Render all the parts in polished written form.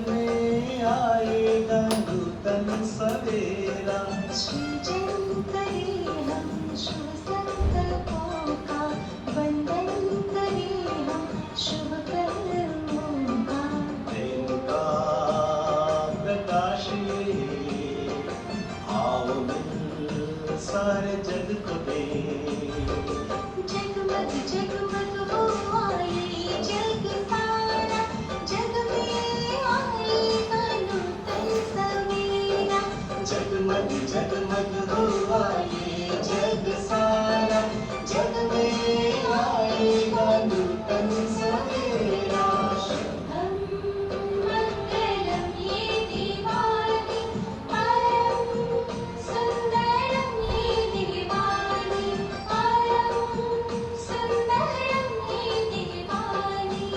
में आएगा नूतन सवेरा। सृजन करें हम शुभ संकल्पों का, वंदन करें हम शुभ कर्मों का। प्रेम का प्रकाश ये आओ मिल सारे जग को दे। जगमग जगमग हो आए जग सारा, जग में आएगा नूतन सवेरा। जगमग जगमग हुआ ये जग सारा, जग में आएगा नूतन सवेरा। शुभं मंगलम ये दिवाली, परम सुंदरम ये दिवाली, परम सुंदरम ये दिवाली।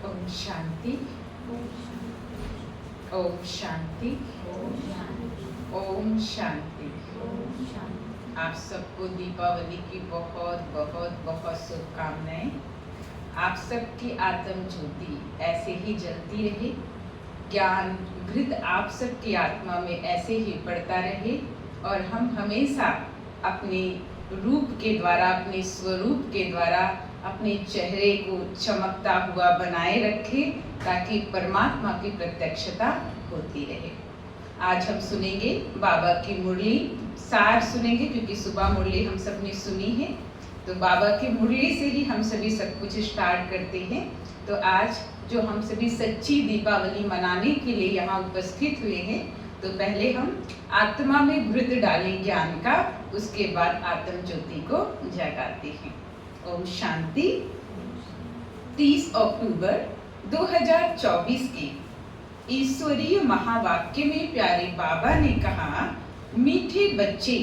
ओम शांति। ओम शांति। ओम शांति। आप सबको दीपावली की बहुत बहुत बहुत शुभकामनाएं। आप सबकी आत्म ज्योति ऐसे ही जलती रहे, ज्ञान घृत आप सबकी आत्मा में ऐसे ही बढ़ता रहे और हम हमेशा अपने रूप के द्वारा, अपने स्वरूप के द्वारा अपने चेहरे को चमकता हुआ बनाए रखें ताकि परमात्मा की प्रत्यक्षता होती रहे। आज हम सुनेंगे बाबा की मुरली, सार सुनेंगे क्योंकि सुबह मुरली हम सब ने सुनी है, तो बाबा की मुरली से ही हम सभी सब कुछ स्टार्ट करते हैं। तो आज जो हम सभी सच्ची दीपावली मनाने के लिए यहाँ उपस्थित हुए हैं, तो पहले हम आत्मा में घृत डालें ज्ञान का, उसके बाद आत्म ज्योति को जगाते हैं। ओम शांति। 30 अक्टूबर 2024 के ईश्वरीय महावाक्य में प्यारे बाबा ने कहा, मीठे बच्चे,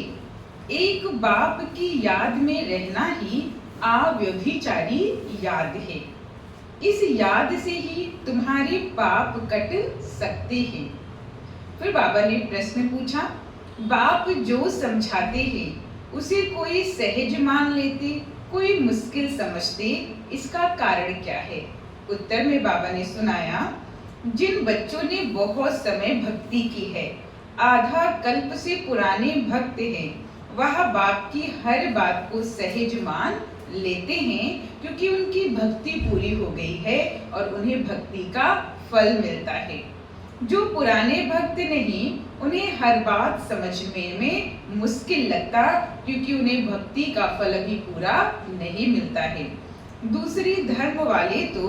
एक बाप की याद में रहना ही अव्यभिचारी याद है। इस याद से ही तुम्हारे पाप कट सकते हैं। फिर बाबा ने प्रश्न पूछा, बाप जो समझाते हैं उसे कोई सहज मान लेते, कोई मुश्किल समझते, इसका कारण क्या है? उत्तर में बाबा ने सुनाया, जिन बच्चों ने बहुत समय भक्ति की है, आधा कल्प से पुराने भक्त हैं, वह बाप की हर बात को सहज मान लेते हैं क्योंकि उनकी भक्ति पूरी हो गई है और उन्हें भक्ति का फल मिलता है। जो पुराने भक्त नहीं, उन्हें हर बात समझने में मुश्किल लगता क्योंकि उन्हें भक्ति का फल अभी पूरा नहीं मिलता है। दूसरी धर्म वाले तो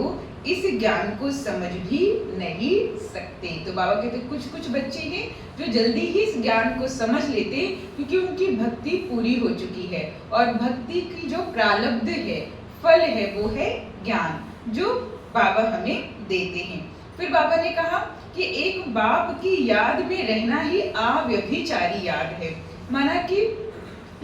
इस ज्ञान को समझ भी नहीं सकते। तो बाबा कहते कुछ कुछ बच्चे हैं जो जल्दी ही इस ज्ञान को समझ लेते हैं क्योंकि उनकी भक्ति पूरी हो चुकी है और भक्ति की जो प्रारब्ध है, फल है, वो है ज्ञान जो बाबा हमें देते हैं। फिर बाबा ने कहा कि एक बाप की याद में रहना ही अव्यभिचारी याद है। माना कि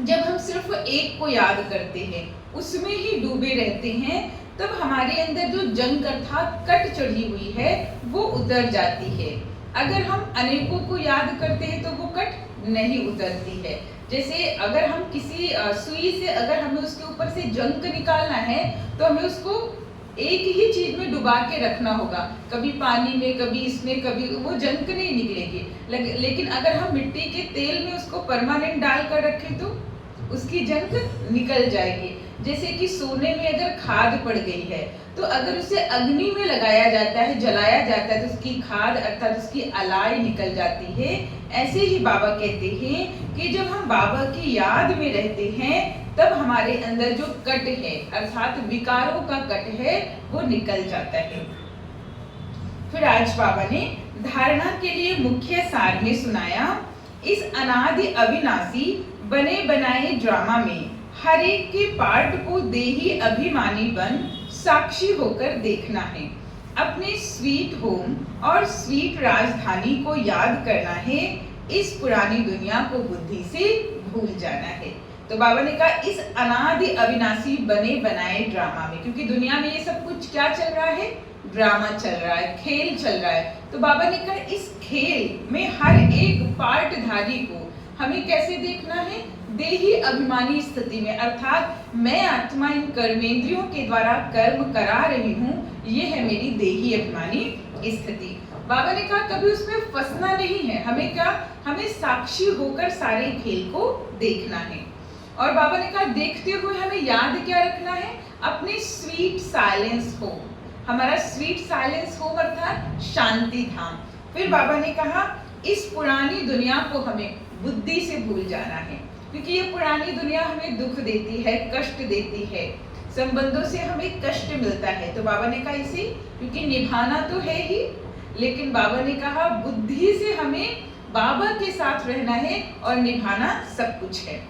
जब हम सिर्फ एक को याद करते हैं, उसमें ही डूबे रहते हैं, तब हमारे अंदर जो जंग अर्थात कट चढ़ी हुई है वो उतर जाती है। अगर हम अनेकों को याद करते हैं तो वो कट नहीं उतरती है। जैसे अगर हम किसी सुई से अगर हमें उसके ऊपर से जंग निकालना है तो हमें उसको एक ही चीज में डुबा के रखना होगा, कभी पानी में, कभी इसमें, कभी वो जंग नहीं निकलेगी। लेकिन अगर हम मिट्टी के तेल में उसको परमानेंट डाल कर रखें तो उसकी जंग निकल जाएगी। जैसे कि सोने में अगर खाद पड़ गई है तो अगर उसे अग्नि में लगाया जाता है, जलाया जाता है, तो उसकी खाद अर्थात उसकी अलाई निकल जाती है। ऐसे ही बाबा कहते हैं कि जब हम बाबा की याद में रहते हैं तब हमारे अंदर जो कट है अर्थात विकारों का कट है वो निकल जाता है। फिर आज बाबा ने धारणा के लिए मुख्य सार में सुनाया, इस अनादि अविनाशी बने बनाए ड्रामा में हर एक के पार्ट को देही अभिमानी बन साक्षी होकर देखना है। अपने स्वीट होम और स्वीट राजधानी को याद करना है। इस पुरानी दुनिया को बुद्धि से भूल जाना है। तो बाबा ने कहा इस अनादि अविनाशी बने बनाए ड्रामा में, क्योंकि दुनिया में ये सब कुछ क्या चल रहा है, ड्रामा चल रहा है, खेल चल रहा है। तो बाबा ने कहा इस खेल में हर एक पार्टधारी को हमें कैसे देखना है, देही अभिमानी स्थिति में, अर्थात मैं आत्मा इन कर्मेंद्रियों के द्वारा कर्म करा रही हूँ, ये है मेरी देही अभिमानी स्थिति। बाबा ने कहा कभी उसमें फंसना नहीं है, हमें क्या, हमें साक्षी होकर सारे खेल को देखना है। और बाबा ने कहा देखते हुए हमें याद क्या रखना है, अपने स्वीट साइलेंस हो, हमारा स्वीट साइलेंस हो अर्थात शांति धाम। फिर बाबा ने कहा इस पुरानी दुनिया को हमें बुद्धि से भूल जाना है, क्योंकि ये पुरानी दुनिया हमें दुख देती है, कष्ट देती है, संबंधों से हमें कष्ट मिलता है। तो बाबा ने कहा इसे, क्योंकि निभाना तो है ही, लेकिन बाबा ने कहा बुद्धि से हमें बाबा के साथ रहना है और निभाना सब कुछ है।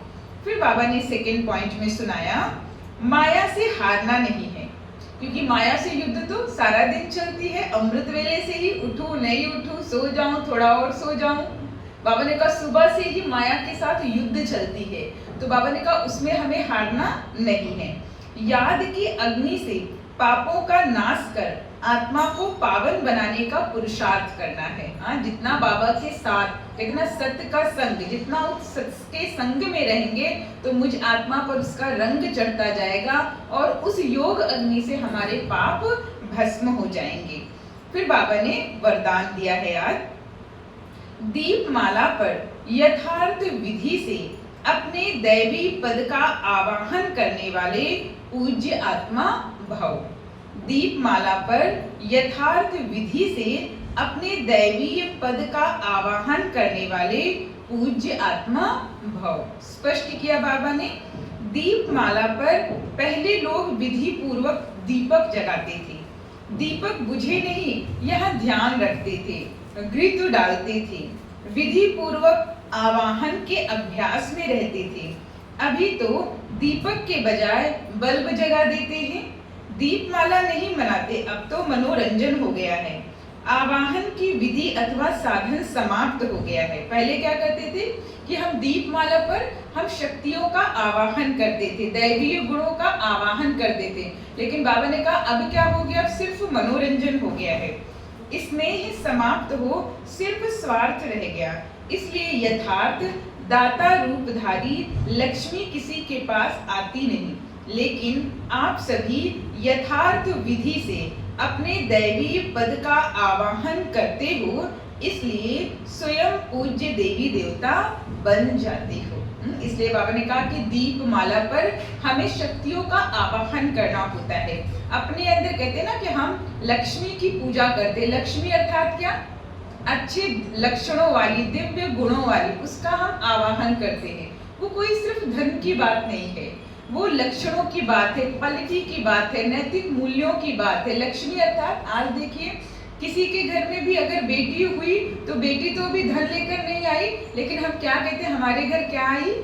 फिर बाबा ने सेकंड पॉइंट में सुनाया, माया से हारना नहीं है, क्योंकि माया से युद्ध तो सारा दिन चलती है, अमृत वेले से ही उठूं नहीं उठूं, सो जाऊं थोड़ा और सो जाऊं। बाबा ने कहा सुबह से ही माया के साथ युद्ध चलती है, तो बाबा ने कहा उसमें हमें हारना नहीं है। याद की अग्नि से पापों का नाश कर आत्मा को पावन बनाने का पुरुषार्थ करना है। जितना बाबा के साथ देखना सत्य का संग, जितना उस सत्य के संग में रहेंगे तो मुझ आत्मा पर उसका रंग चढ़ता जाएगा और उस योग अग्नि से हमारे पाप भस्म हो जाएंगे। फिर बाबा ने वरदान दिया है आज, दीपमाला पर यथार्थ विधि से अपने दैवी पद का आवाहन करने वाले पूज्य आत्मा भव। दीपमाला पर यथार्थ विधि से अपने दैवीय पद का आवाहन करने वाले पूज्य आत्मा भव। स्पष्ट किया बाबा ने, दीपमाला पर पहले लोग विधि पूर्वक दीपक जगाते थे, दीपक बुझे नहीं यह ध्यान रखते थे, घृत डालते थे, विधि पूर्वक आवाहन के अभ्यास में रहते थे। अभी तो दीपक के बजाय बल्ब जगा देते हैं, दीपमाला नहीं मनाते, अब तो मनोरंजन हो गया है। आवाहन की विधि अथवा साधन समाप्त हो गया है। पहले क्या करते थे कि हम दीपमाला पर हम शक्तियों का आवाहन करते थे, दैवीय गुणों का आवाहन करते थे, लेकिन बाबा ने कहा अब क्या हो गया, अब सिर्फ मनोरंजन हो गया है, इसमें ही समाप्त हो, सिर्फ स्वार्थ रह गया। इसलिए यथार्थ दाता रूपधारी लक्ष्मी किसी के पास आती नहीं, लेकिन आप सभी यथार्थ विधि से अपने दैवी पद का आवाहन करते हो, इसलिए स्वयं पूज्य देवी देवता बन जाते हो। इसलिए बाबा ने कहा कि दीपमाला पर हमें शक्तियों का आवाहन करना होता है। अपने अंदर कहते हैं ना कि हम लक्ष्मी की पूजा करते, लक्ष्मी अर्थात क्या, अच्छे लक्षणों वाली, दिव्य गुणों वाली, उसका हम आवाहन करते हैं। वो कोई सिर्फ धन की बात नहीं है, वो लक्षणों की बात है, क्वालिटी की बात है, नैतिक मूल्यों की बात है। लक्ष्मी अर्थात आज देखिए किसी के घर में भी अगर बेटी हुई तो बेटी तो अभी धन लेकर नहीं आई, लेकिन हम क्या कहते हैं, हमारे घर क्या आई,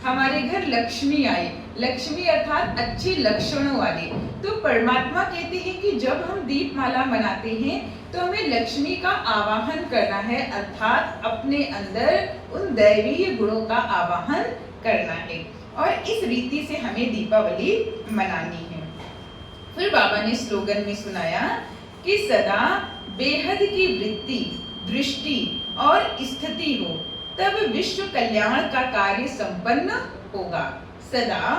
हमारे घर लक्ष्मी आई। लक्ष्मी अर्थात अच्छे लक्षणों वाली। तो परमात्मा कहते हैं कि जब हम दीपमाला मनाते हैं तो हमें लक्ष्मी का आवाहन करना है, अर्थात अपने अंदर उन दैवीय गुणों का आवाहन करना है, और इस रीति से हमें दीपावली मनानी है। फिर बाबा ने स्लोगन में सुनाया कि सदा बेहद की वृत्ति, दृष्टि और स्थिति हो, तब विश्व कल्याण का कार्य संपन्न होगा। सदा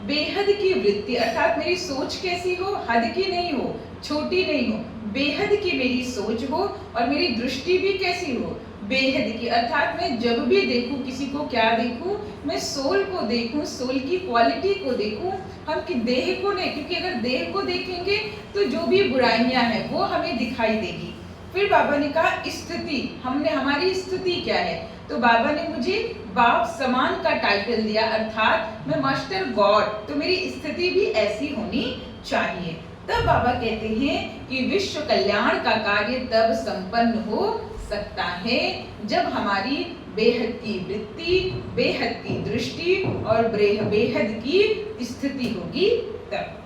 बेहद की वृत्ति अर्थात मेरी सोच कैसी हो, हद की नहीं हो, छोटी नहीं हो, बेहद की मेरी सोच हो, और मेरी दृष्टि भी कैसी हो, बेहद की अर्थात मैं जब भी देखूं किसी को क्या देखूं, मैं सोल को देखूं, सोल की क्वालिटी को देखूं, हम कि देह को नहीं, क्योंकि अगर देह को देखेंगे तो जो भी बुराइयां हैं वो हमें दिखाई देगी। फिर बाबा ने कहा स्थिति, हमने हमारी स्थिति क्या है, तो बाबा ने मुझे बाप समान का टाइटल दिया, अर्थात मैं मास्टर गॉड, तो मेरी स्थिति भी ऐसी होनी चाहिए। तब बाबा कहते हैं कि विश्व कल्याण का कार्य तब संपन्न हो सकता है जब हमारी बेहद की वृत्ति, बेहद की दृष्टि और बेहद की स्थिति होगी तब।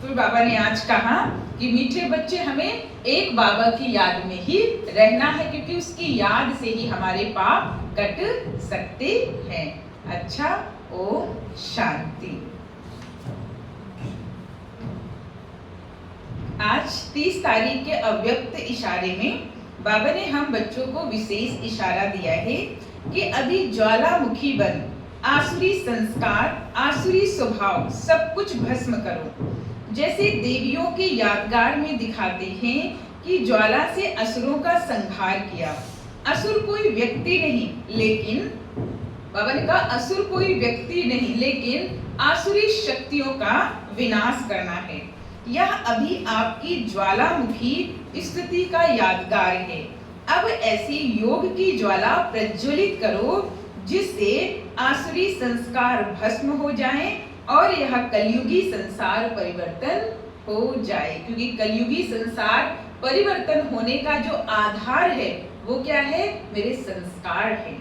तो बाबा ने आज कहा कि मीठे बच्चे हमें एक बाबा की याद में ही रहना है, क्योंकि उसकी याद से ही हमारे पाप कट सकते हैं। अच्छा, ओम शांति। आज 30 तारीख के अव्यक्त इशारे में बाबा ने हम बच्चों को विशेष इशारा दिया है कि अभी ज्वालामुखी बन, आसुरी संस्कार, आसुरी स्वभाव सब कुछ भस्म करो। जैसे देवियों के यादगार में दिखाते हैं कि ज्वाला से असुरों का संहार किया। असुर कोई व्यक्ति नहीं, लेकिन बाबा ने कहा असुर कोई व्यक्ति नहीं, लेकिन आसुरी शक्तियों का विनाश करना है। यह अभी आपकी ज्वालामुखी स्थिति का यादगार है। अब ऐसी योग की ज्वाला प्रज्वलित करो जिससे आसुरी संस्कार भस्म हो जाएं और यह कलयुगी संसार परिवर्तन हो जाए, क्योंकि कलयुगी संसार परिवर्तन होने का जो आधार है वो क्या है? मेरे संस्कार है,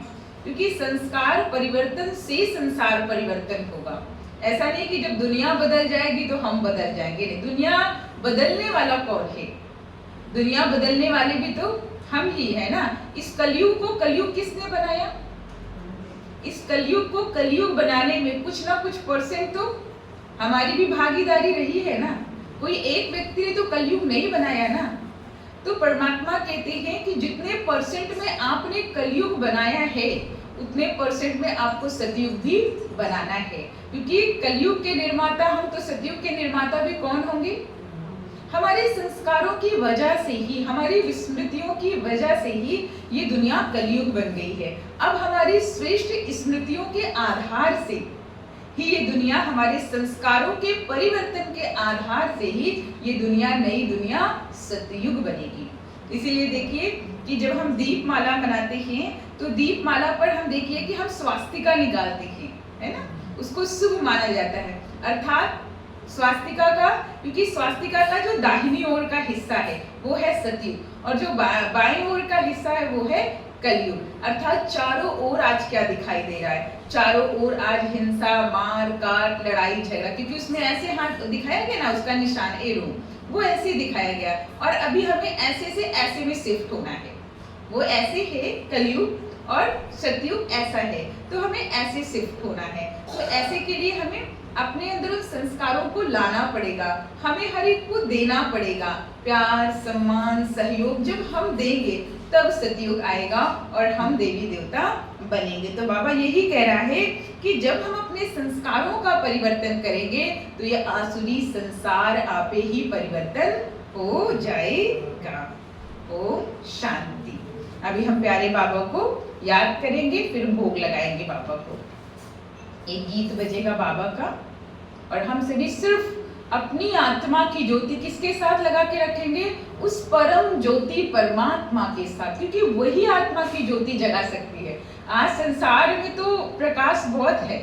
क्योंकि संस्कार परिवर्तन से संसार परिवर्तन होगा। ऐसा नहीं कि जब दुनिया बदल जाएगी तो हम बदल जाएंगे, नहीं। दुनिया बदलने वाला कौन है? दुनिया बदलने वाले भी तो हम ही है ना। इस कलयुग को कलयुग किसने बनाया? इस कलयुग को कलयुग बनाने में कुछ ना कुछ परसेंट तो हमारी भी भागीदारी रही है ना। कोई एक व्यक्ति ने तो कलयुग नहीं बनाया ना। तो परमात्मा कहते हैं कि जितने परसेंट में आपने कलयुग बनाया है उतने परसेंट में आपको सतयुग भी बनाना है, क्योंकि कलयुग के निर्माता हम, तो सतयुग के निर्माता भी कौन होंगे? हमारे संस्कारों की वजह से ही, हमारी विस्मृतियों की वजह से ही ये दुनिया कलयुग बन गई है। अब हमारी श्रेष्ठ स्मृतियों के आधार से ही ये दुनिया, हमारे संस्कारों के परिवर्तन के आधार से ही ये दुनिया, नई दुनिया सतयुग बनेगी। इसीलिए देखिए कि जब हम दीपमाला बनाते हैं तो दीपमाला पर हम देखिए कि हम स्वास्तिका निकालते हैं, है ना। उसको शुभ माना जाता है, अर्थात स्वास्तिका का, क्योंकि स्वास्तिका का जो दाहिनी ओर का हिस्सा है वो है सतयुग और जो बाईं ओर का हिस्सा है वो है कलयुग। अर्थात चारों ओर आज क्या दिखाई दे रहा है? चारों ओर आज हिंसा, मार काट, लड़ाई झगड़ा, क्योंकि उसमें ऐसे हाथ दिखाया गया ना, उसका निशान एरो वो ऐसे दिखाया गया। और अभी हमें ऐसे से ऐसे में शिफ्ट होना है। वो ऐसे है कलयुग और सतयुग ऐसा है, तो हमें ऐसे शिफ्ट होना है। तो ऐसे के लिए हमें अपने अंदर उन संस्कारों को लाना पड़ेगा, हमें हर एक को देना पड़ेगा। प्यार, सम्मान, सहयोग जब हम देंगे तब सतयुग आएगा और हम देवी देवता बनेंगे। तो बाबा यही कह रहा है कि जब हम अपने संस्कारों का परिवर्तन करेंगे तो ये आसुरी संसार आपे ही परिवर्तन हो जाएगा। ओम शांति। अभी हम प्यारे बाबा को याद करेंगे, फिर भोग लगाएंगे बाबा को। एक गीत बजेगा बाबा का और हम सभी सिर्फ अपनी आत्मा की ज्योति किसके साथ लगा के रखेंगे? उस परम ज्योति परमात्मा के साथ, क्योंकि वही आत्मा की ज्योति जगा सकती है। आज संसार में तो प्रकाश बहुत है,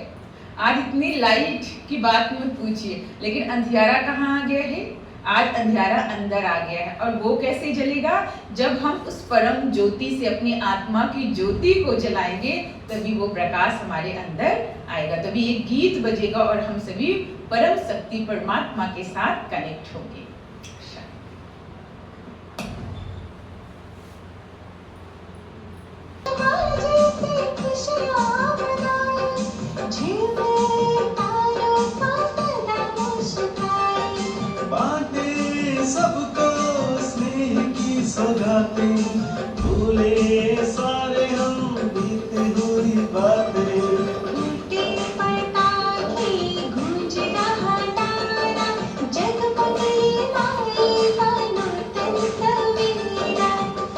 आज इतनी लाइट की बात मत पूछिए, लेकिन अंधियारा कहाँ आ गया है? आज अंधियारा अंदर आ गया है। और वो कैसे जलेगा? जब हम उस परम ज्योति से अपनी आत्मा की ज्योति को जलाएंगे तभी वो प्रकाश हमारे अंदर आएगा। तभी एक गीत बजेगा और हम सभी परम शक्ति परमात्मा के साथ कनेक्ट होंगे। बातें सबको स्नेह की सौगातें, भूले सारे हम बीते हुई बातें। उनके पटाखे गूंज रहा नारा, जगमग लाएगा नूतन सवेरा।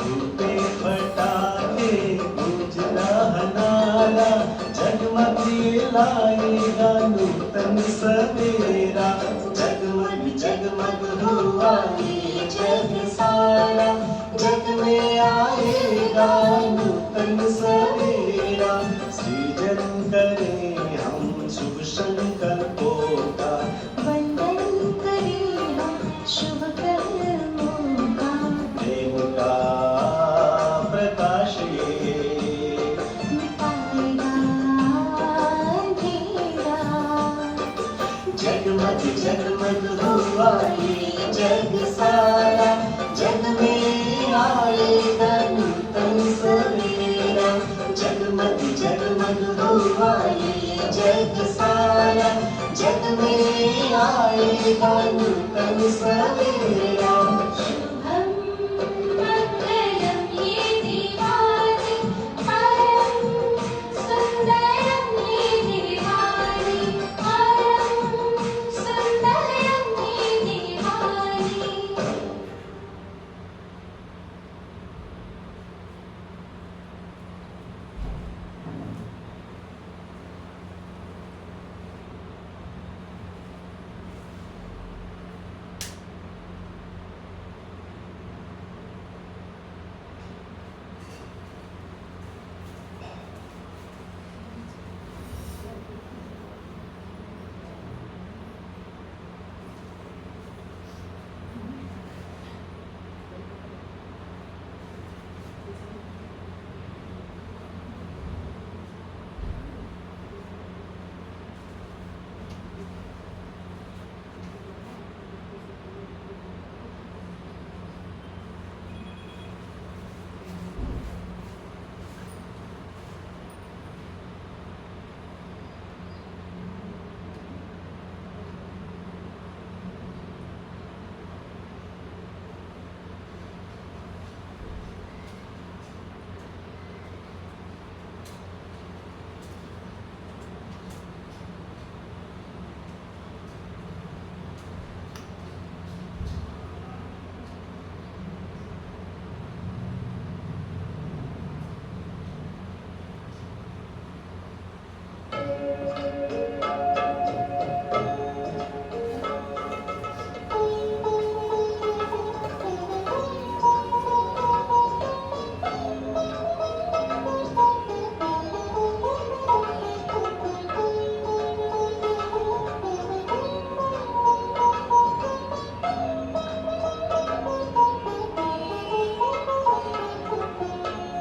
उनके पटाखे गूंज रहा नारा, जगमग लाएगा नूतन सवेरा। जगमग जगमग हुआ ये जग सारा, जग में आएगा नूतन सवेरा। सृजन करें हम शुभ संकल्पों का, वंदन करें हम शुभ कर्मों का। प्रेम का प्रकाश ये मिटाएगा अंधेरा। जगमग जगमग हुआ ये जग सारा, जग में आएगा नूतन सवेरा। जगमग जगमग हुआ ये जग सारा, जग में आएगा नूतन सवेरा। शुभं मंगलम ये दिवाली, परम सुंदरम ये दिवाली, परम सुंदरम ये दिवाली।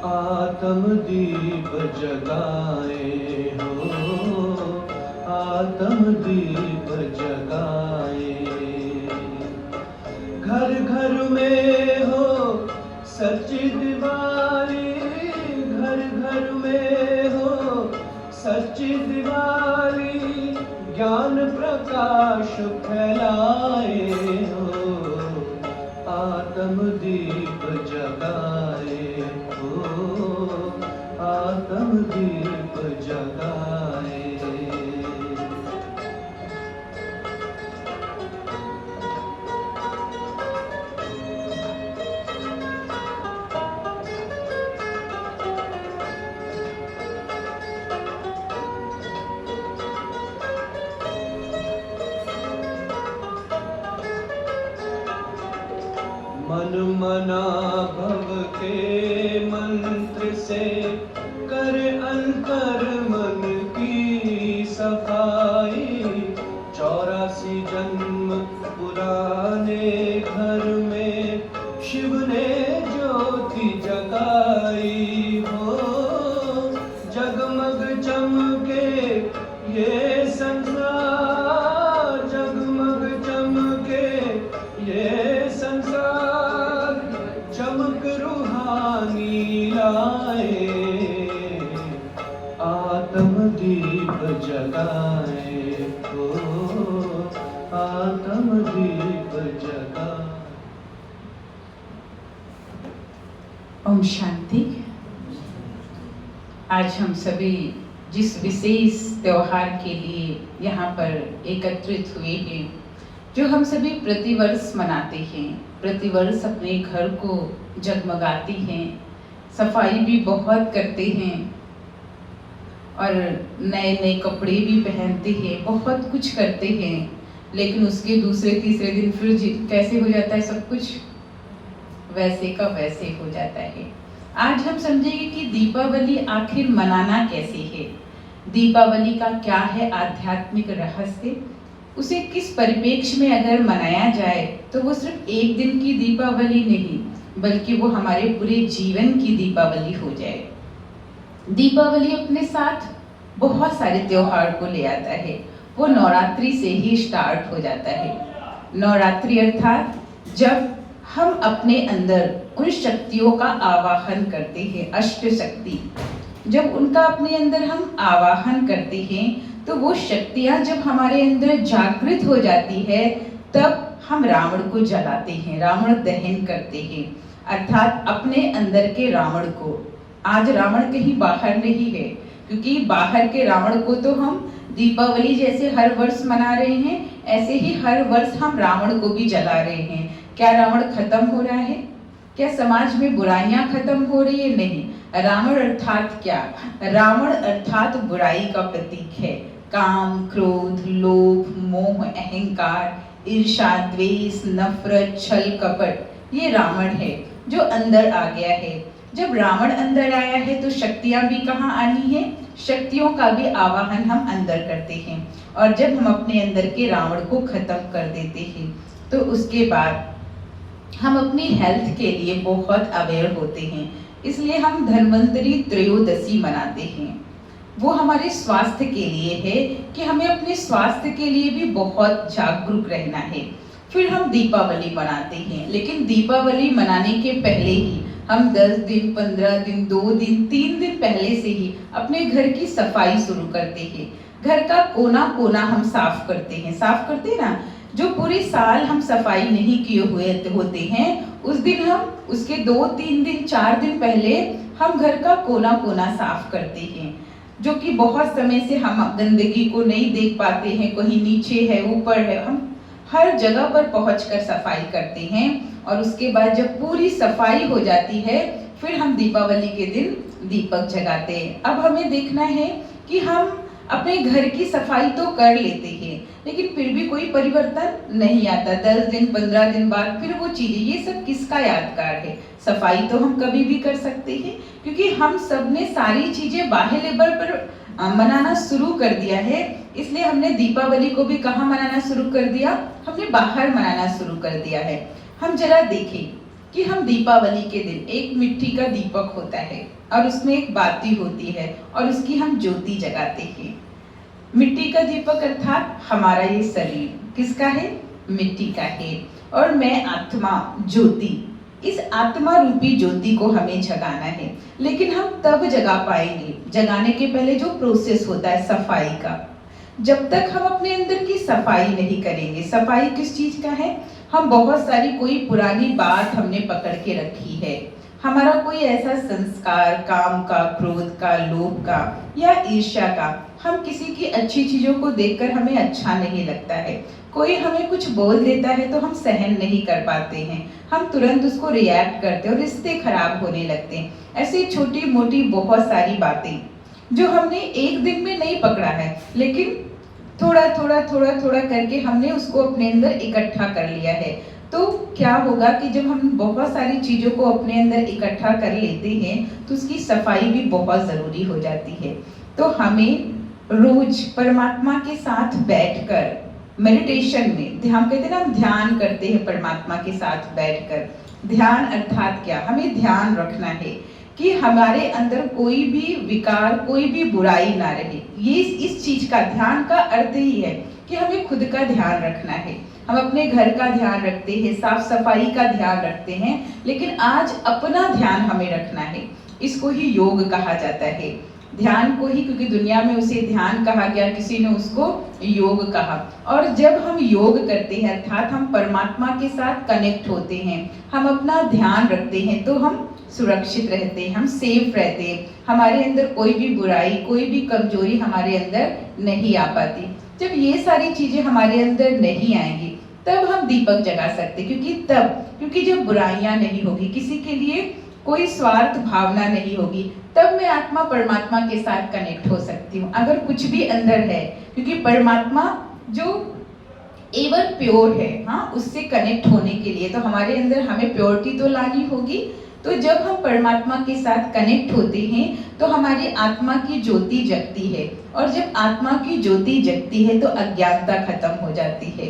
आत्मदीप जगाए हो, आत्मदीप जगाए। घर घर में हो सच्ची दिवाली, घर घर में हो सच्ची दिवाली। ज्ञान प्रकाश फैलाए हो, आत्मदीप जगाए हो, आत्मदीप जगाए। मन मना भव के मंत्र से कर अंतर मन की सफाई। 84 जन्म पुराने घर में शिव ने ज्योति जगाई हो। जगमग चमके ये संसार, जगमग चमके ये संसार। चमक रूहानी लाए, आत्मदीप जगाए हो, आत्मदीप जगाए। ओम शांति। आज हम सभी जिस विशेष त्योहार के लिए यहाँ पर एकत्रित हुए हैं, जो हम सभी प्रतिवर्ष मनाते हैं, प्रतिवर्ष अपने घर को जगमगाते हैं, सफाई भी बहुत करते हैं और नए नए कपड़े भी पहनते हैं, बहुत कुछ करते हैं। लेकिन उसके दूसरे तीसरे दिन फिर कैसे हो जाता है सब कुछ? वैसे का वैसे हो जाता है। आज हम समझेंगे कि दीपावली आखिर मनाना कैसे है, दीपावली का क्या है आध्यात्मिक रहस्य, उसे किस परिप्रेक्ष्य में अगर मनाया जाए तो वो सिर्फ एक दिन की दीपावली नहीं बल्कि वो हमारे पूरे जीवन की दीपावली हो जाए। दीपावली अपने साथ बहुत सारे त्योहार को ले आता है। वो नवरात्रि से ही स्टार्ट हो जाता है। नवरात्रि अर्थात जब हम अपने अंदर उन शक्तियों का आवाहन करते हैं, अष्ट शक्ति, जब उनका अपने अंदर हम आवाहन करते हैं तो वो शक्तियां जब हमारे अंदर जागृत हो जाती है तब हम रावण को जलाते हैं, रावण दहन करते हैं, अर्थात अपने अंदर के रावण को। आज रावण कहीं बाहर नहीं है, क्योंकि बाहर के रावण को तो हम दीपावली जैसे हर वर्ष मना रहे हैं, ऐसे ही हर वर्ष हम रावण को भी जला रहे हैं। क्या रावण खत्म हो रहा है? क्या समाज में बुराइयां खत्म हो रही है? नहीं। रावण अर्थात क्या? रावण अर्थात बुराई का प्रतीक है। काम, क्रोध, लोभ, मोह, अहंकार, ईर्ष्या, द्वेष, नफरत, छल, कपट, ये रावण है जो अंदर आ गया है। जब रावण अंदर आया है तो शक्तियां भी कहाँ आनी है? शक्तियों का भी आवाहन हम अंदर करते हैं। और जब हम अपने अंदर के रावण को खत्म कर देते हैं तो उसके बाद हम अपनी हेल्थ के लिए बहुत अवेयर होते हैं। इसलिए हम धन्वंतरी त्रयोदशी मनाते हैं। वो हमारे स्वास्थ्य के लिए है कि हमें अपने स्वास्थ्य के लिए भी बहुत जागरूक रहना है। फिर हम दीपावली मनाते हैं, लेकिन दीपावली मनाने के पहले ही हम 10 दिन, 15 दिन, 2 दिन, 3 दिन पहले से ही अपने घर की सफाई शुरू करते हैं। घर का कोना कोना हम साफ करते हैं। साफ करते हैं ना, जो पूरी साल हम सफाई नहीं किए हुए होते हैं, उस दिन हम उसके 2, 3 दिन, 4 दिन पहले हम घर का कोना कोना साफ करते हैं, जो कि बहुत समय से हम गंदगी को नहीं देख पाते हैं, कहीं नीचे है, ऊपर है, हम हर जगह पर पहुंचकर सफाई करते हैं। और उसके बाद जब पूरी सफाई हो जाती है फिर हम दीपावली के दिन दीपक जगाते हैं। अब हमें देखना है कि हम अपने घर की सफाई तो कर लेते हैं लेकिन फिर भी कोई परिवर्तन नहीं आता। 10 दिन, 15 दिन बाद फिर वो चीजें, ये सब किसका यादगार है? सफाई तो हम कभी भी कर सकते हैं, क्योंकि हम सब ने सारी चीजें बाह्य लेवल पर मनाना शुरू कर दिया है। इसलिए हमने दीपावली को भी कहाँ मनाना शुरू कर दिया? हमने बाहर मनाना शुरू कर दिया है। हम जरा देखें कि हम दीपावली के दिन एक मिट्टी का दीपक होता है और उसमें एक बाती होती है और उसकी हम ज्योति जगाते हैं। मिट्टी का दीपक अर्थात हमारा ये शरीर किसका है? मिट्टी का है। और मैं आत्मा, ज्योति, इस आत्मा रूपी ज्योति को हमें जगाना है। लेकिन हम तब जगा पाएंगे, जगाने के पहले जो प्रोसेस होता है सफाई का, जब तक हम अपने अंदर की सफाई नहीं करेंगे। सफाई किस चीज का है? हम बहुत सारी कोई पुरानी बात हमने पकड़ के रखी है, हमारा कोई ऐसा संस्कार, काम का, क्रोध का, लोभ का या ईर्ष्या का, हम किसी की अच्छी चीजों को देखकर हमें अच्छा नहीं लगता है। कोई हमें कुछ बोल देता है तो हम सहन नहीं कर पाते हैं, हम तुरंत उसको रिएक्ट करते हैं और रिश्ते खराब होने लगते हैं। ऐसी छोटी मोटी बहुत सारी बातें जो हमने एक दिन में नहीं पकड़ा है, लेकिन थोड़ा थोड़ा करके हमने उसको अपने अंदर इकट्ठा कर लिया है। तो क्या होगा कि जब हम बहुत सारी चीजों को अपने अंदर इकट्ठा कर लेते हैं तो उसकी सफाई भी बहुत जरूरी हो जाती है। तो हमें रोज परमात्मा के साथ बैठकर मेडिटेशन में, ध्यान कहते हैं ना, हम ध्यान करते हैं परमात्मा के साथ बैठकर। ध्यान अर्थात क्या? हमें ध्यान रखना है कि हमारे अंदर कोई भी विकार, कोई भी बुराई ना रहे। ये इस चीज का, ध्यान का अर्थ ही है कि हमें खुद का ध्यान रखना है। हम अपने घर का ध्यान रखते हैं, साफ सफाई का ध्यान रखते हैं, लेकिन आज अपना ध्यान हमें रखना है। इसको ही योग कहा जाता है, ध्यान को ही, क्योंकि दुनिया में उसे ध्यान कहा गया, किसी ने उसको योग कहा। और जब हम योग करते हैं अर्थात हम परमात्मा के साथ कनेक्ट होते हैं, हम अपना ध्यान रखते हैं, तो हम सुरक्षित रहते हैं, हम सेफ रहते हैं, हमारे अंदर कोई भी बुराई, कोई भी कमजोरी हमारे अंदर नहीं आ पाती। जब ये सारी चीजें हमारे अंदर नहीं आएंगी तब हम दीपक जगा सकते, क्योंकि जब बुराइयां नहीं होगी, किसी के लिए कोई स्वार्थ भावना नहीं होगी, तब मैं आत्मा परमात्मा के साथ कनेक्ट हो सकती हूँ। अगर कुछ भी अंदर है, क्योंकि परमात्मा जो एवर प्योर है, हाँ, उससे कनेक्ट होने के लिए तो हमारे अंदर हमें प्योरिटी तो लानी होगी। तो जब हम परमात्मा के साथ कनेक्ट होते हैं तो हमारी आत्मा की ज्योति जगती है, और जब आत्मा की ज्योति जगती है तो अज्ञानता खत्म हो जाती है,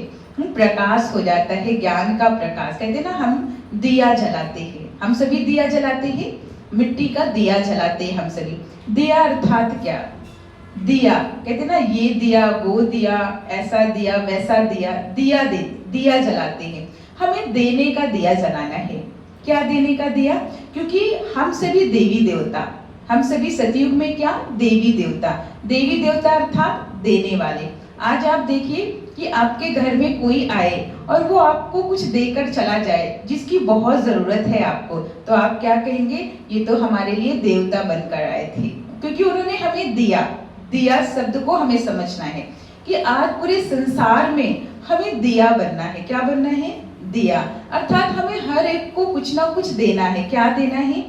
प्रकाश हो जाता है, ज्ञान का प्रकाश। कहते हैं ना, हम दिया जलाते हैं, हम सभी दिया जलाते हैं, मिट्टी का दिया जलाते हैं हम सभी। दिया अर्थात क्या? दिया कहते ना, ये दिया, वो दिया, ऐसा दिया, वैसा दिया, दिया दे, दिया जलाते हैं। हमें देने का दिया जलाना है। क्या देने का दिया? क्योंकि हम सभी देवी देवता, हम सभी सतयुग में क्या? देवी देवता। देवी देवता अर्थात देने वाले। आज आप देखिए कि आपके घर में कोई आए और वो आपको कुछ देकर चला जाए जिसकी बहुत जरूरत है आपको, तो आप क्या कहेंगे? ये तो हमारे लिए देवता बनकर आए थे, क्योंकि उन्होंने हमें दिया। दिया शब्द को हमें समझना है कि आज पूरे संसार में हमें दिया बनना है। क्या बनना है? दिया। अर्थात हमें हर एक को कुछ ना कुछ देना है। क्या देना है?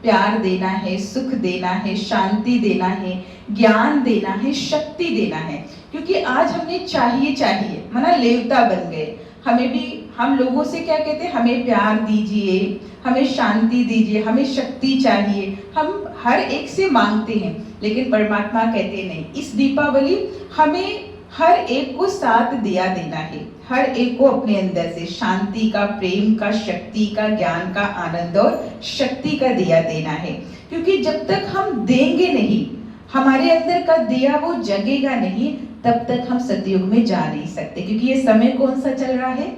प्यार देना है, सुख देना है, शांति देना है, ज्ञान देना है, शक्ति देना है। क्योंकि आज हमने चाहिए माना लेवता बन गए। हमें भी, हम लोगों से क्या कहते हैं? हमें प्यार दीजिए, हमें शांति दीजिए, हमें शक्ति चाहिए, हम हर एक से मांगते हैं। लेकिन परमात्मा कहते नहीं, इस दीपावली हमें हर एक को साथ दिया देना है, हर एक को अपने अंदर से शांति का, प्रेम का, शक्ति का, ज्ञान का, आनंद और शक्ति का दिया देना है। क्योंकि जब तक हम देंगे नहीं, हमारे अंदर का दिया वो जगेगा नहीं, तब तक हम सतयुग में जा नहीं सकते। क्योंकि ये समय कौन सा चल रहा है?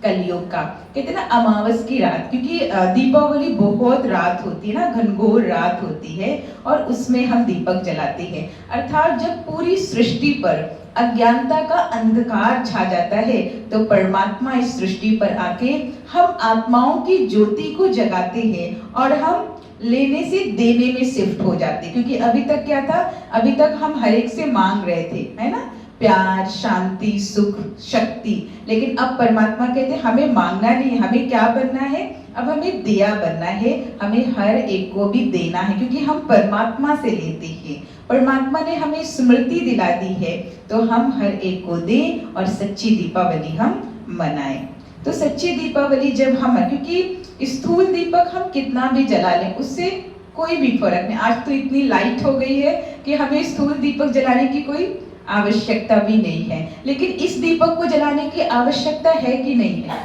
कलयुग का। कहते ना, अमावस की रात, क्योंकि दीपावली बहुत रात होती है ना, घनघोर रात होती है, और उसमें हम दीपक जलाते हैं। अर्थात जब पूरी सृष्टि पर अज्ञानता का अंधकार छा जाता है तो परमात्मा इस सृष्टि पर आके हम आत्माओं की ज्योति को जगाते हैं, और हम लेने से देने में शिफ्ट हो जाते। क्योंकि अभी तक क्या था? अभी तक हम हर एक से मांग रहे थे, है ना, प्यार, शांति, सुख, शक्ति। लेकिन अब परमात्मा कहते हैं हमें मांगना नहीं, हमें क्या बनना है? अब हमें दिया बनना है, हमें हर एक को भी देना है, क्योंकि हम परमात्मा से लेते हैं। परमात्मा ने हमें स्मृति दिला दी है, तो हम हर एक को दें और सच्ची दीपावली हम मनाएं। तो सच्ची दीपावली जब हम, क्योंकि स्थूल दीपक हम कितना भी जला लें उससे कोई भी फर्क नहीं। आज तो इतनी लाइट हो गई है कि हमें स्थूल दीपक जलाने की कोई आवश्यकता भी नहीं है। लेकिन इस दीपक को जलाने की आवश्यकता है कि नहीं है?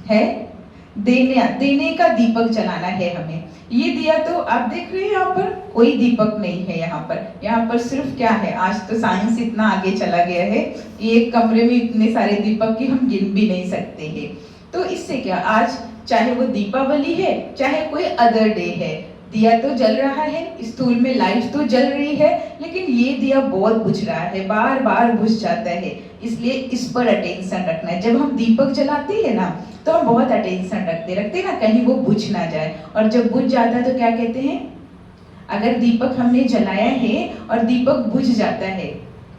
है। देने का दीपक जलाना है हमें। ये दिया तो आप देख रहे हैं, यहाँ पर कोई दीपक नहीं है। यहाँ पर सिर्फ क्या है? आज तो साइंस इतना आगे चला गया है, एक कमरे में इतने सारे दीपक की हम गिन भी नहीं सकते हैं। तो इससे क्या, आज चाहे वो दीपावली है, चाहे कोई अदर डे है, दिया तो जल रहा है, स्थूल में लाइट तो जल रही है, लेकिन ये दिया बहुत बुझ रहा है, बार बार बुझ जाता है। इसलिए इस पर अटेंशन रखना है। जब हम दीपक जलाते हैं ना, तो हम बहुत अटेंशन रखते ना, कहीं वो बुझ ना जाए। और जब बुझ जाता है तो क्या कहते हैं? अगर दीपक हमने जलाया है और दीपक बुझ जाता है,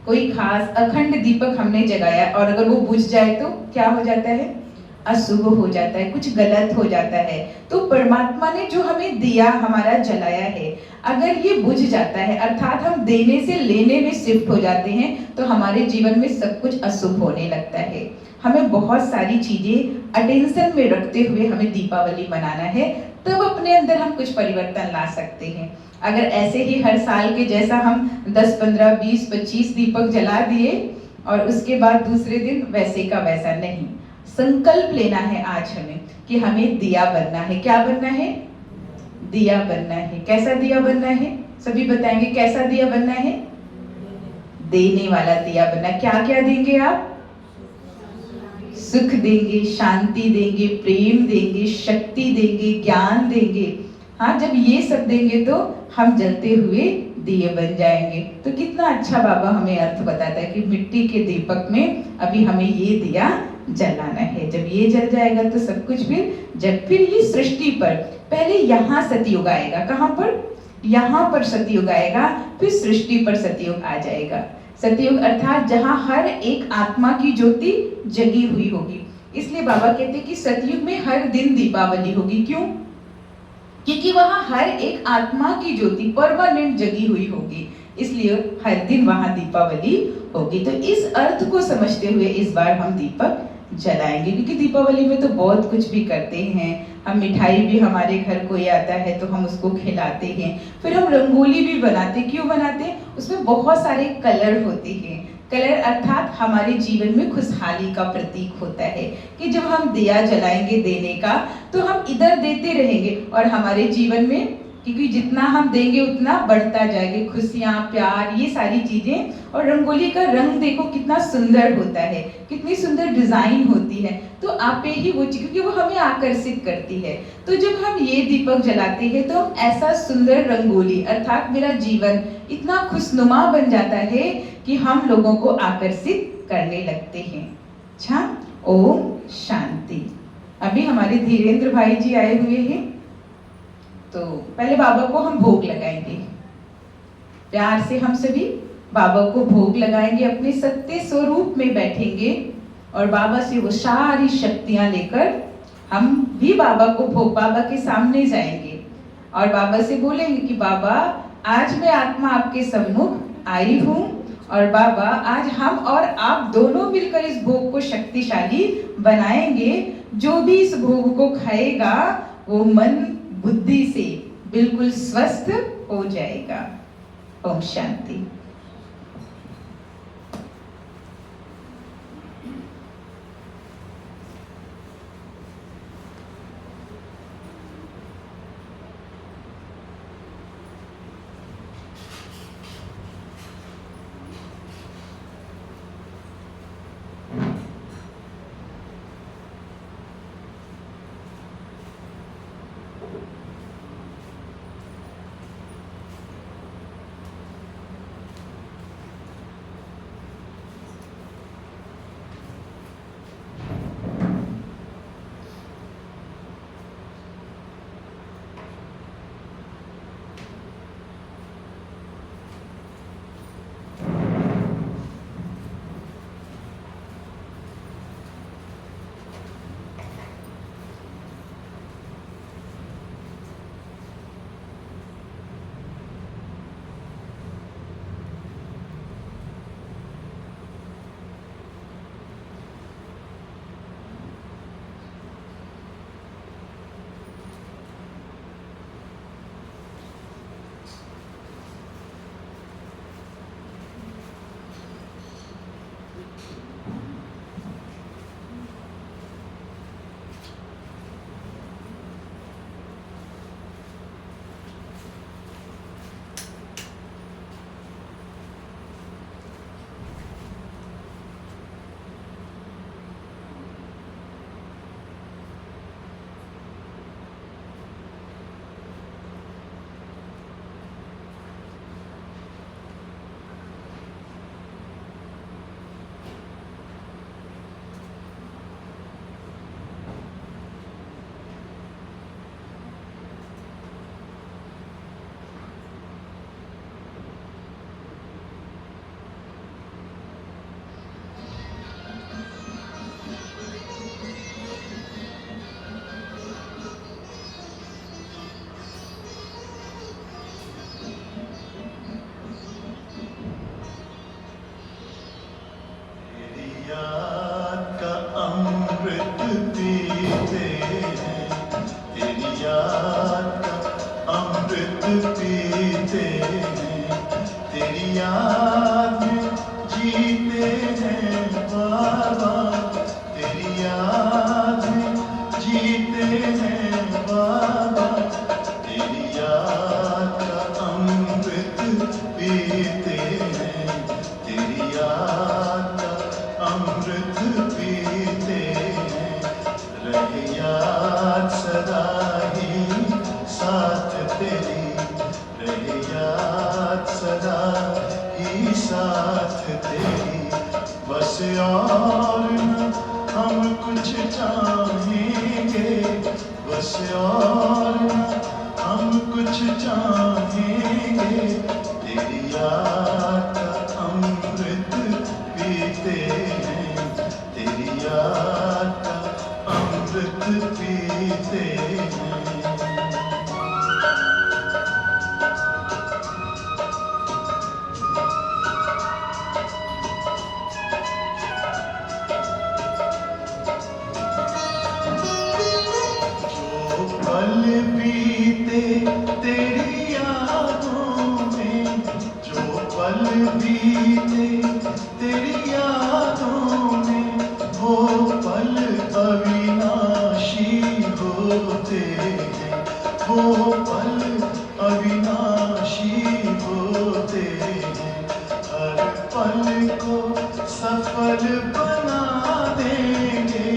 कोई खास अखंड दीपक हमने जगाया और अगर वो बुझ जाए तो क्या हो जाता है? अशुभ हो जाता है, कुछ गलत हो जाता है। तो परमात्मा ने जो हमें दिया, हमारा जलाया है, अगर ये बुझ जाता है, अर्थात हम देने से लेने में शिफ्ट हो जाते हैं, तो हमारे जीवन में सब कुछ अशुभ होने लगता है। हमें बहुत सारी चीजें अटेंशन में रखते हुए हमें दीपावली मनाना है, तब अपने अंदर हम कुछ परिवर्तन ला सकते हैं। अगर ऐसे ही हर साल के जैसा हम 10, 15, 20, 25 दीपक जला दिए और उसके बाद दूसरे दिन वैसे का वैसा नहीं। संकल्प लेना है आज हमें कि हमें दिया बनना है। क्या बनना है? दिया बनना है। कैसा दिया बनना है? सभी बताएंगे कैसा दिया बनना है? देने वाला दिया बनना। क्या क्या देंगे आप? सुख देंगे, शांति देंगे, प्रेम देंगे, शक्ति देंगे, ज्ञान देंगे। हाँ, जब ये सब देंगे तो हम जलते हुए दिए बन जाएंगे। तो कितना अच्छा बाबा हमें अर्थ बताता है कि मिट्टी के दीपक में अभी हमें ये दिया जलाना है। जब ये जल जाएगा तो सब कुछ फिर ये सृष्टि पर पहले यहाँ सतयुग आएगा। कहाँ पर? यहाँ पर सतयुग आएगा, फिर सृष्टि पर सतयुग आ जाएगा। सतयुग अर्थात जहाँ हर एक आत्मा की ज्योति जगी हुई होगी। इसलिए बाबा कहते हैं कि सतयुग में हर दिन दीपावली होगी। क्यों? क्योंकि वहां हर एक आत्मा की ज्योति परमानेंट जगी हुई होगी। इसलिए हर दिन वहां दीपावली होगी। तो इस अर्थ को समझते हुए इस बार हम दीपक जलाएंगे, क्योंकि दीपावली में तो बहुत कुछ भी करते हैं। हम मिठाई भी, हमारे घर कोई आता है तो हम उसको खिलाते हैं, फिर हम रंगोली भी बनाते। क्यों बनाते हैं? उसमें बहुत सारे कलर होते हैं। कलर अर्थात हमारे जीवन में खुशहाली का प्रतीक होता है कि जब हम दिया जलाएंगे देने का, तो हम इधर देते रहेंगे और हमारे जीवन में, क्योंकि जितना हम देंगे उतना बढ़ता जाएगा, खुशियाँ, प्यार, ये सारी चीजें। और रंगोली का रंग देखो कितना सुंदर होता है, कितनी सुंदर डिजाइन होती है। तो आप पे ही वो चीज, क्योंकि वो हमें आकर्षित करती है। तो जब हम ये दीपक जलाते हैं तो हम ऐसा सुंदर रंगोली अर्थात मेरा जीवन इतना खुशनुमा बन जाता है कि हम लोगों को आकर्षित करने लगते हैं। अच्छा, ओम शांति। अभी हमारे धीरेन्द्र भाई जी आए हुए हैं, तो पहले बाबा को हम भोग लगाएंगे। प्यार से हम सभी बाबा को भोग लगाएंगे, अपने सत्य स्वरूप में बैठेंगे और बाबा से वो सारी शक्तियां लेकर हम भी बाबा के सामने जाएंगे और बाबा से बोलेंगे कि बाबा, आज मैं आत्मा आपके सम्मुख आई हूँ और बाबा, आज हम और आप दोनों मिलकर इस भोग को शक्तिशाली बनाएंगे। जो भी इस भोग को खाएगा वो मन बुद्धि से बिल्कुल स्वस्थ हो जाएगा। ओम शांति। बीते तेरी यादों में, वो पल अविनाशी होते हैं, वो पल अविनाशी होते हैं। हर पल को सफल बना देंगे,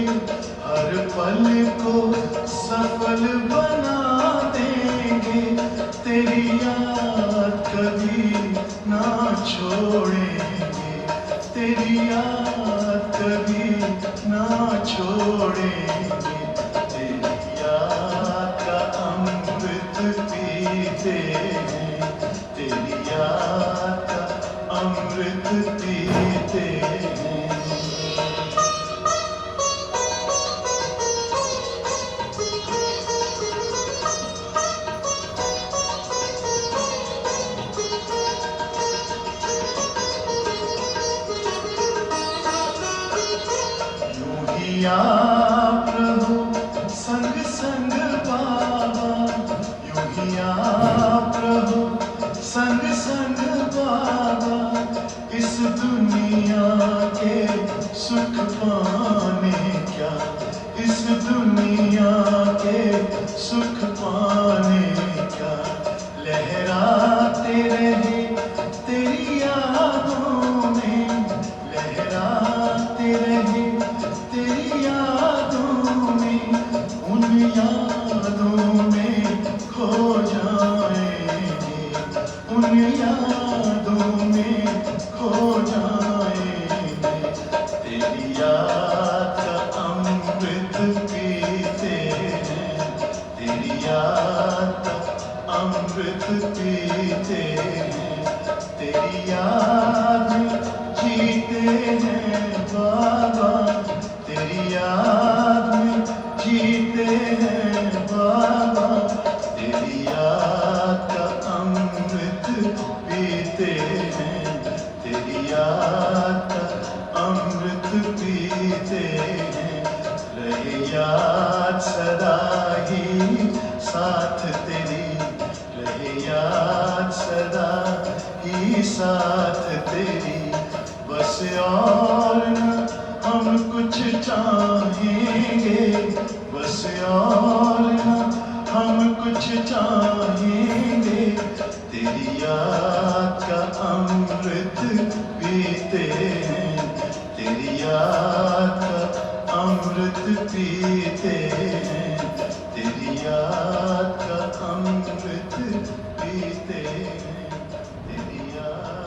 हर पल को सफल बना देंगे। तेरी याद कभी ना छोड़ेंगे, तेरी याद कभी ना छोड़ेंगे। तेरी याद का अमृत पीते हैं, तेरी याद का अमृत पीते हैं। आप रहो संग संग बाबा, यूं ही आप रहो संग संग बाबा। इस दुनिया के सुख पाने क्या, इस दुनिया के सुख पाने क्या। लहराते रहे तेरी यादों में, लहराते रहे तेरी यादों में। उन यादों में खो जाएंगे, उन यादों में खो जाएंगे। तेरी याद का अमृत पीते हैं, तेरी याद का अमृत पीते हैं। तेरी याद में जीते हैं बाबा, तेरी याद में जीते हैं बाबा। तेरी याद का अमृत पीते हैं, तेरी याद का अमृत पीते हैं। रहे याद सदा ही साथ तेरी, रहे याद सदा ही साथ तेरी। बस और न हम कुछ चाहेंगे, बस और न हम कुछ चाहेंगे। तेरी याद का अमृत पीते हैं, तेरी याद का अमृत पीते हैं। तेरी याद का अमृत पीते हैं, तेरी याद का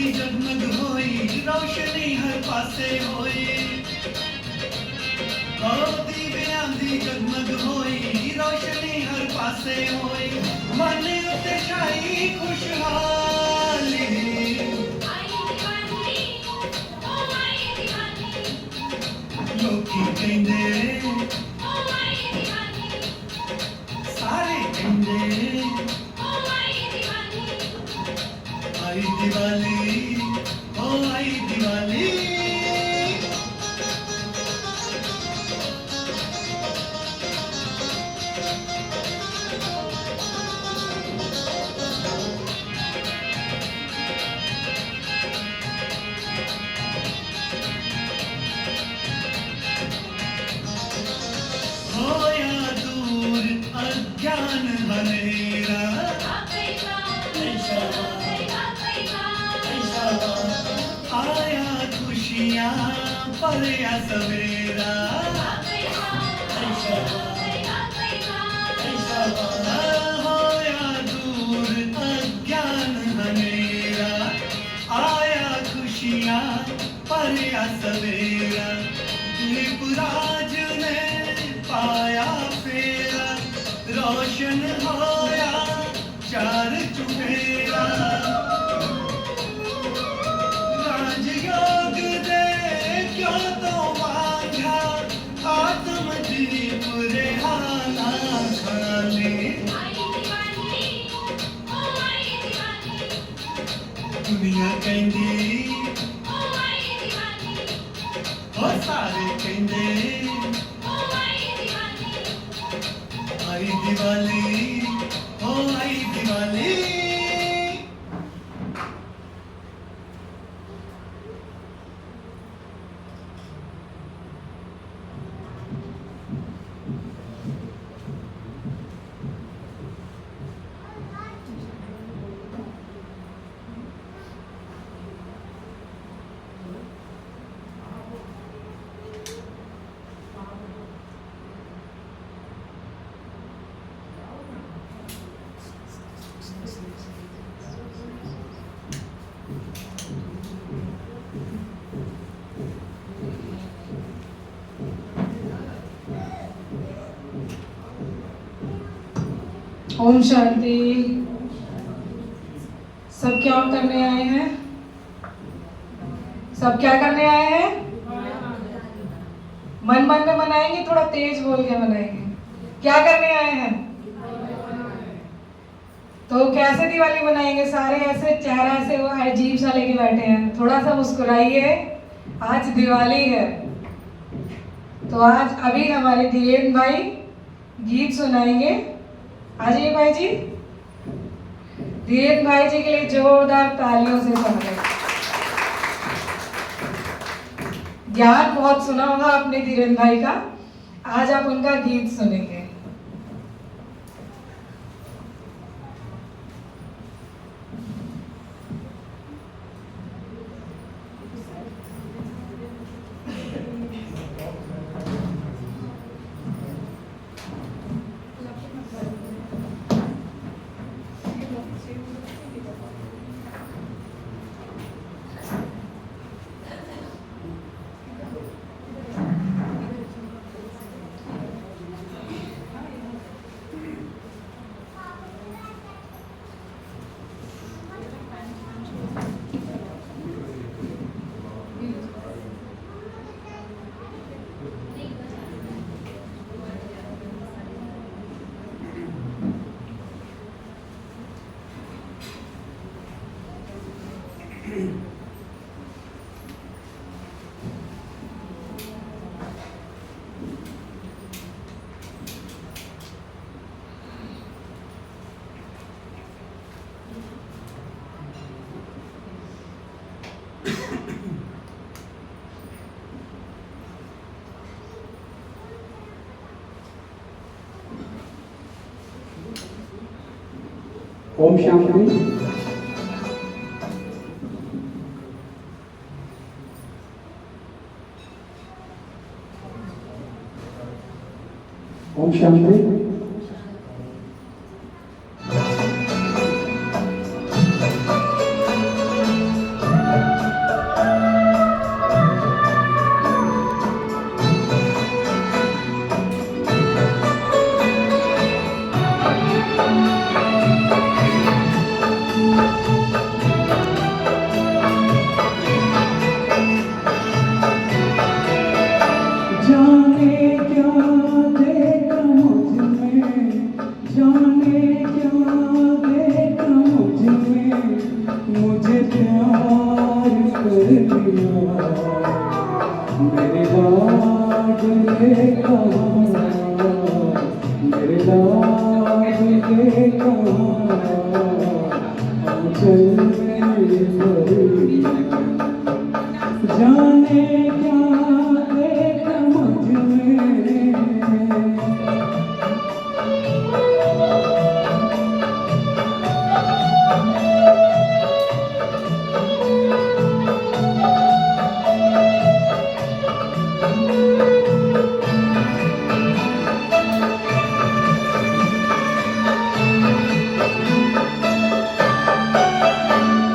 जगमग होई रोशनी हर पासे होई, ओ दीवियां दी जगमग होई रोशनी हर पासे होई। मन उत्ते छाई खुशहाली, लोकी कहंदे सारे कहंदे आई दिवाली, ओ आई दिवाली। होया दूर अज्ञान हनेरा, आया खुशियाँ पलया सवेरा। होया दूर अज्ञान हनेरा, आया खुशियाँ पलया सवेरा। दीपराज ने पाया फेरा रोशन होया चार चुफेरा राजयोग दे क्यों तो मांझा आत्म दीप रेहाना खाने दुनिया कहंदी हो सारे कहंदे आई दिवाली हो आई दिवाली ओम शांति। सब क्या करने आए हैं? सब क्या करने आए हैं? मन मन में मनाएंगे, थोड़ा तेज बोल के मनाएंगे। क्या करने आए हैं? तो कैसे दिवाली मनाएंगे? सारे ऐसे चेहरा ऐसे वो अजीब सा लेके बैठे हैं, थोड़ा सा मुस्कुराइए, आज दिवाली है। तो आज अभी हमारे धीरेन्द्र भाई गीत सुनाएंगे। आ जाइए भाई जी। धीरेन्द्र भाई जी के लिए जोरदार तालियों से स्वागत। ज्ञान बहुत सुना होगा आपने धीरेन्द्र भाई का, आज आप उनका गीत सुनेंगे। ओम शांति। ओम शांति।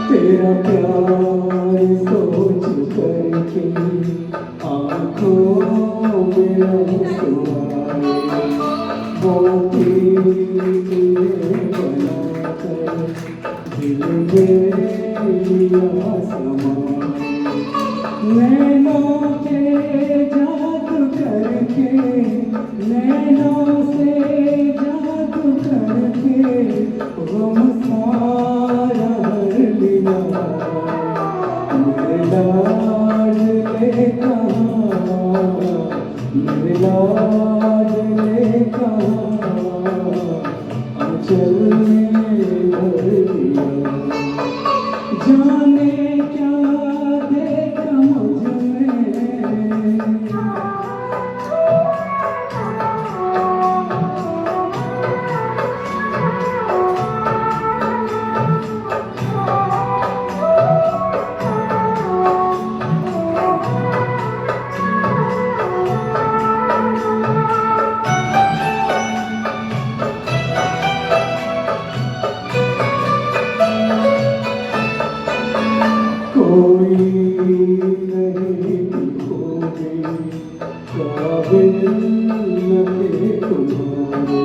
तेरा प्यार सोच करके आँखों में आंसू वो प्रीत ने बनाकर दिल में लिया समाए। नैनों के जादू करके, नैनों से जादू करके गम सारा हर लिया। मेरे लाडले कहाँ, मेरे लाडले कहाँ, आंचल में भर दिया। जाने क्या देखा मुझ में, कोई नहीं दिखोगे काबिल लगे तुम्हारे।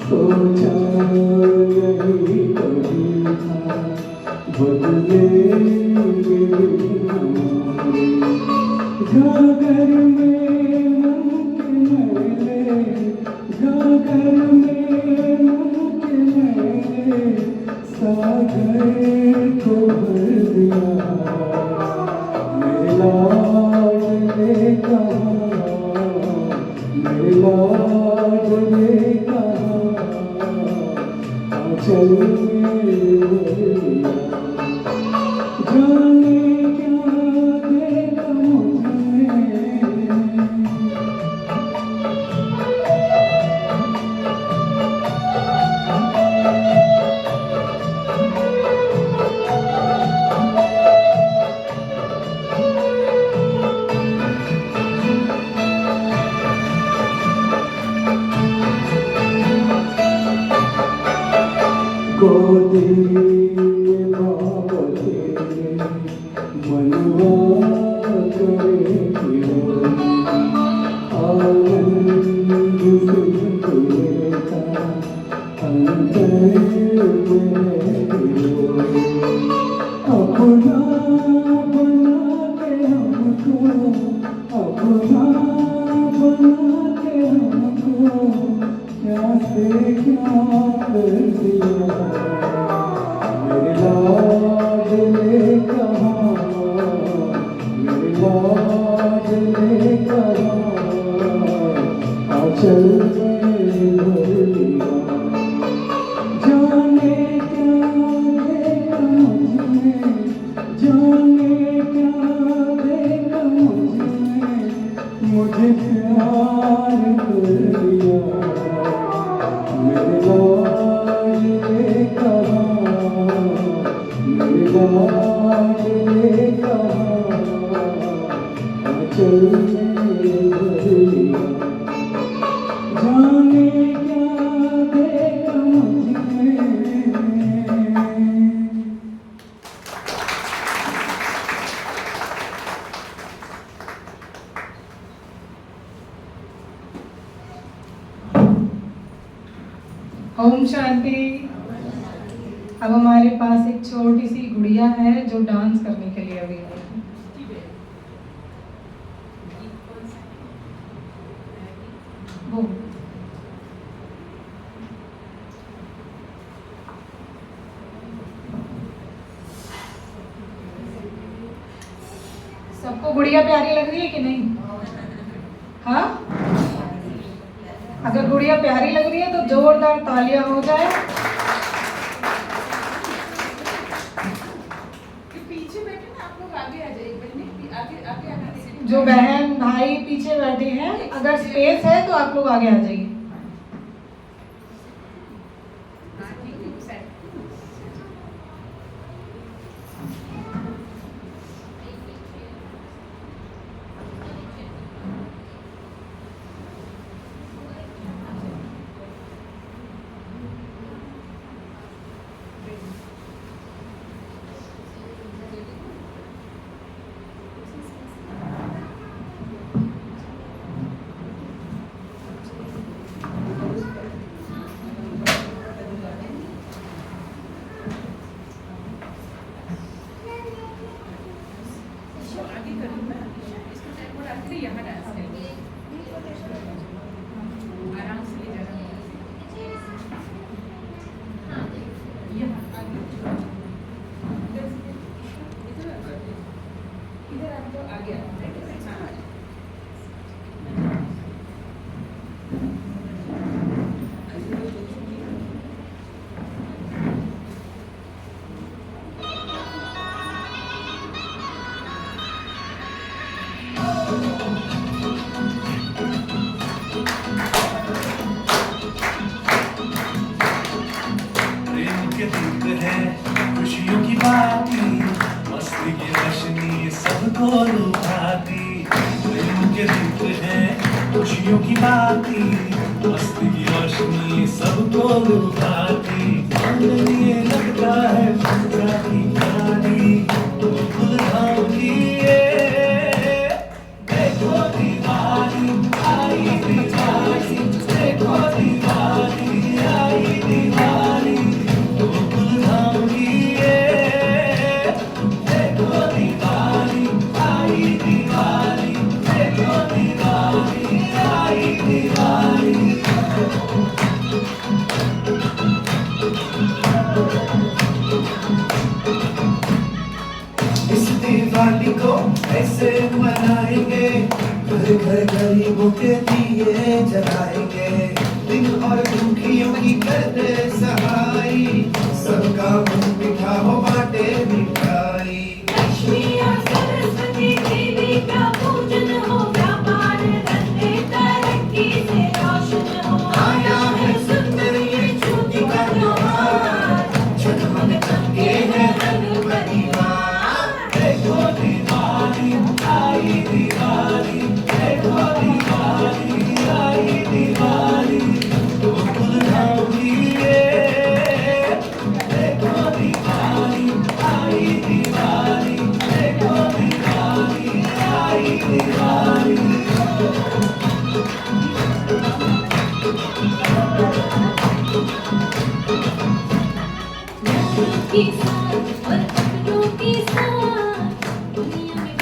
सोचा नहीं कभी था बदलेंगे हमारे। गागर में मन के मैले, गागर में मन के मैले, सागर को भर दिया। मेरे लाडले कहाँ, मेरे लाडले कहाँ, आंचल में भर दिया। जाने क्या देखा मुझ में, गोदी में बाप तेरे मनवा करे खिलौने। आनंद से तुझे का अंतर में खिलौने। अपना बना के हमको, अपना बना के हमको, क्या से क्या कर दिया। मेरे लाडले कहाँ, मेरे लाडले कहाँ, आंचल में भर दिया। जाने क्या देखा मुझ में, जाने क्या देखा मुझ में, मुझे प्यार कर दिया। मेरे लाडले कहाँ, मेरे लाडले कहाँ, आंचल में भर लिया। जाने क्या देखा मुझ में। ओम शांति। अब हमारे पास एक छोटी सी गुड़िया है जो डांस करने के लिए अभी आई है। वो सबको गुड़िया प्यारी लग रही है कि नहीं? हाँ, अगर गुड़िया प्यारी लग रही है तो जोरदार तालियां हो जाए। पीछे बैठे ना आप लोग, आगे आ जाइए बहने, आगे आगे आगे। जो बहन भाई पीछे बैठे हैं, अगर स्पेस है तो आप लोग आगे आ जाइए। खुशियों की बाती, मस्ती की रोशनी सबको लुभाती। ये लगता है पूजा की कहानी, गोकुल धाम की ये। देखो दिवाली आई दिवाली, देखो दिवाली आई दिवाली, गोकुल धाम की ये। देखो दिवाली आई दिवाली, देखो दिवाली आई दिवाली। इस दिवाली को ऐसे मनाएंगे, घर घर गरीबों के दिए जलाएंगे। दिन और दुखियों की करते सहाय, सबका मन मीठा हो बाटे मिठाई। लक्ष्मी और सरस्वती देवी का पूजन हो, व्यापार धंधे तरक्की से रोशन हो। आया है सुंदर ये ज्योति का त्योहार, जगमग चमके हैं रंग परिवार। देखो दिवाली आई दिवाली, देखो दिवाली आई दिवाली, गोकुल धाम की ये। देखो दिवाली आई दिवाली, देखो दिवाली आई दिवाली। के साथ और अपनों के साथ दुनिया में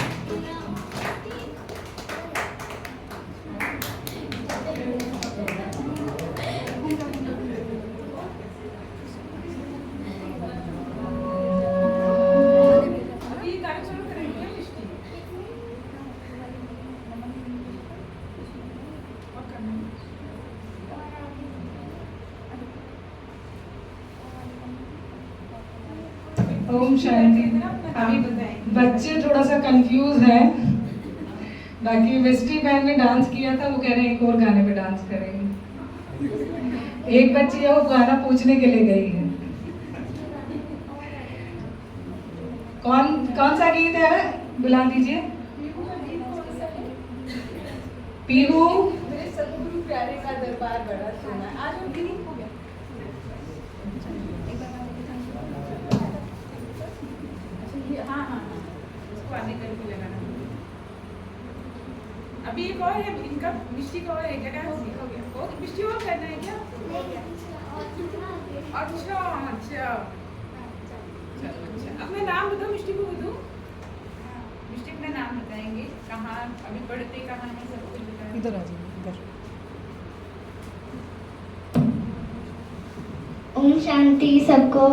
ओम शांति। अभी बच्चे थोड़ा सा कंफ्यूज हैं, बाकी मिस्टी बहन ने डांस किया था, वो कह रहे हैं एक और गाने पे डांस करेंगे। एक बच्ची है वो गाना पूछने के लिए गई है। कौन कौन सा गीत है बुला दीजिए। पीहू मेरे सतगुरु प्यारे का दरबार बड़ा सोना। आज वो गिरी हो गया। हाँ हाँ हाँ, इसको आने करके लगाना। अभी एक और है इनका, मिष्टी का और एक जगह हो गया। वो मिष्टी और करना है क्या? अच्छा अच्छा चलो अच्छा। अब मैं नाम बताऊँ मिष्टी को बताऊँ? मिष्टी अपना नाम बताएंगे, कहाँ अभी पढ़ते कहाँ है, सब कुछ बताएंगे। इधर आ जाइए इधर। ओम शांति सबको।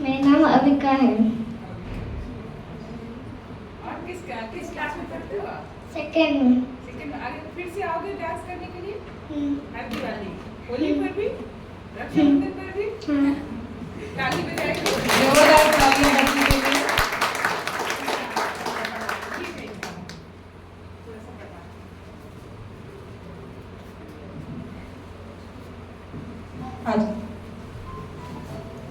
मेरा नाम अविका है। और किस क्लास में पढ़ते हो आप? सेकेंड में। सेकंड में। आगे फिर से आओगे डांस करने के लिए? हम्म, हर दिवाली, होली पर भी, रक्षाबंधन पर भी, हाँ। ताली बजाएंगे। जोरदार तालियां बच्ची के लिए। ठीक है, थोड़ा सा पढ़ा। आ जाओ।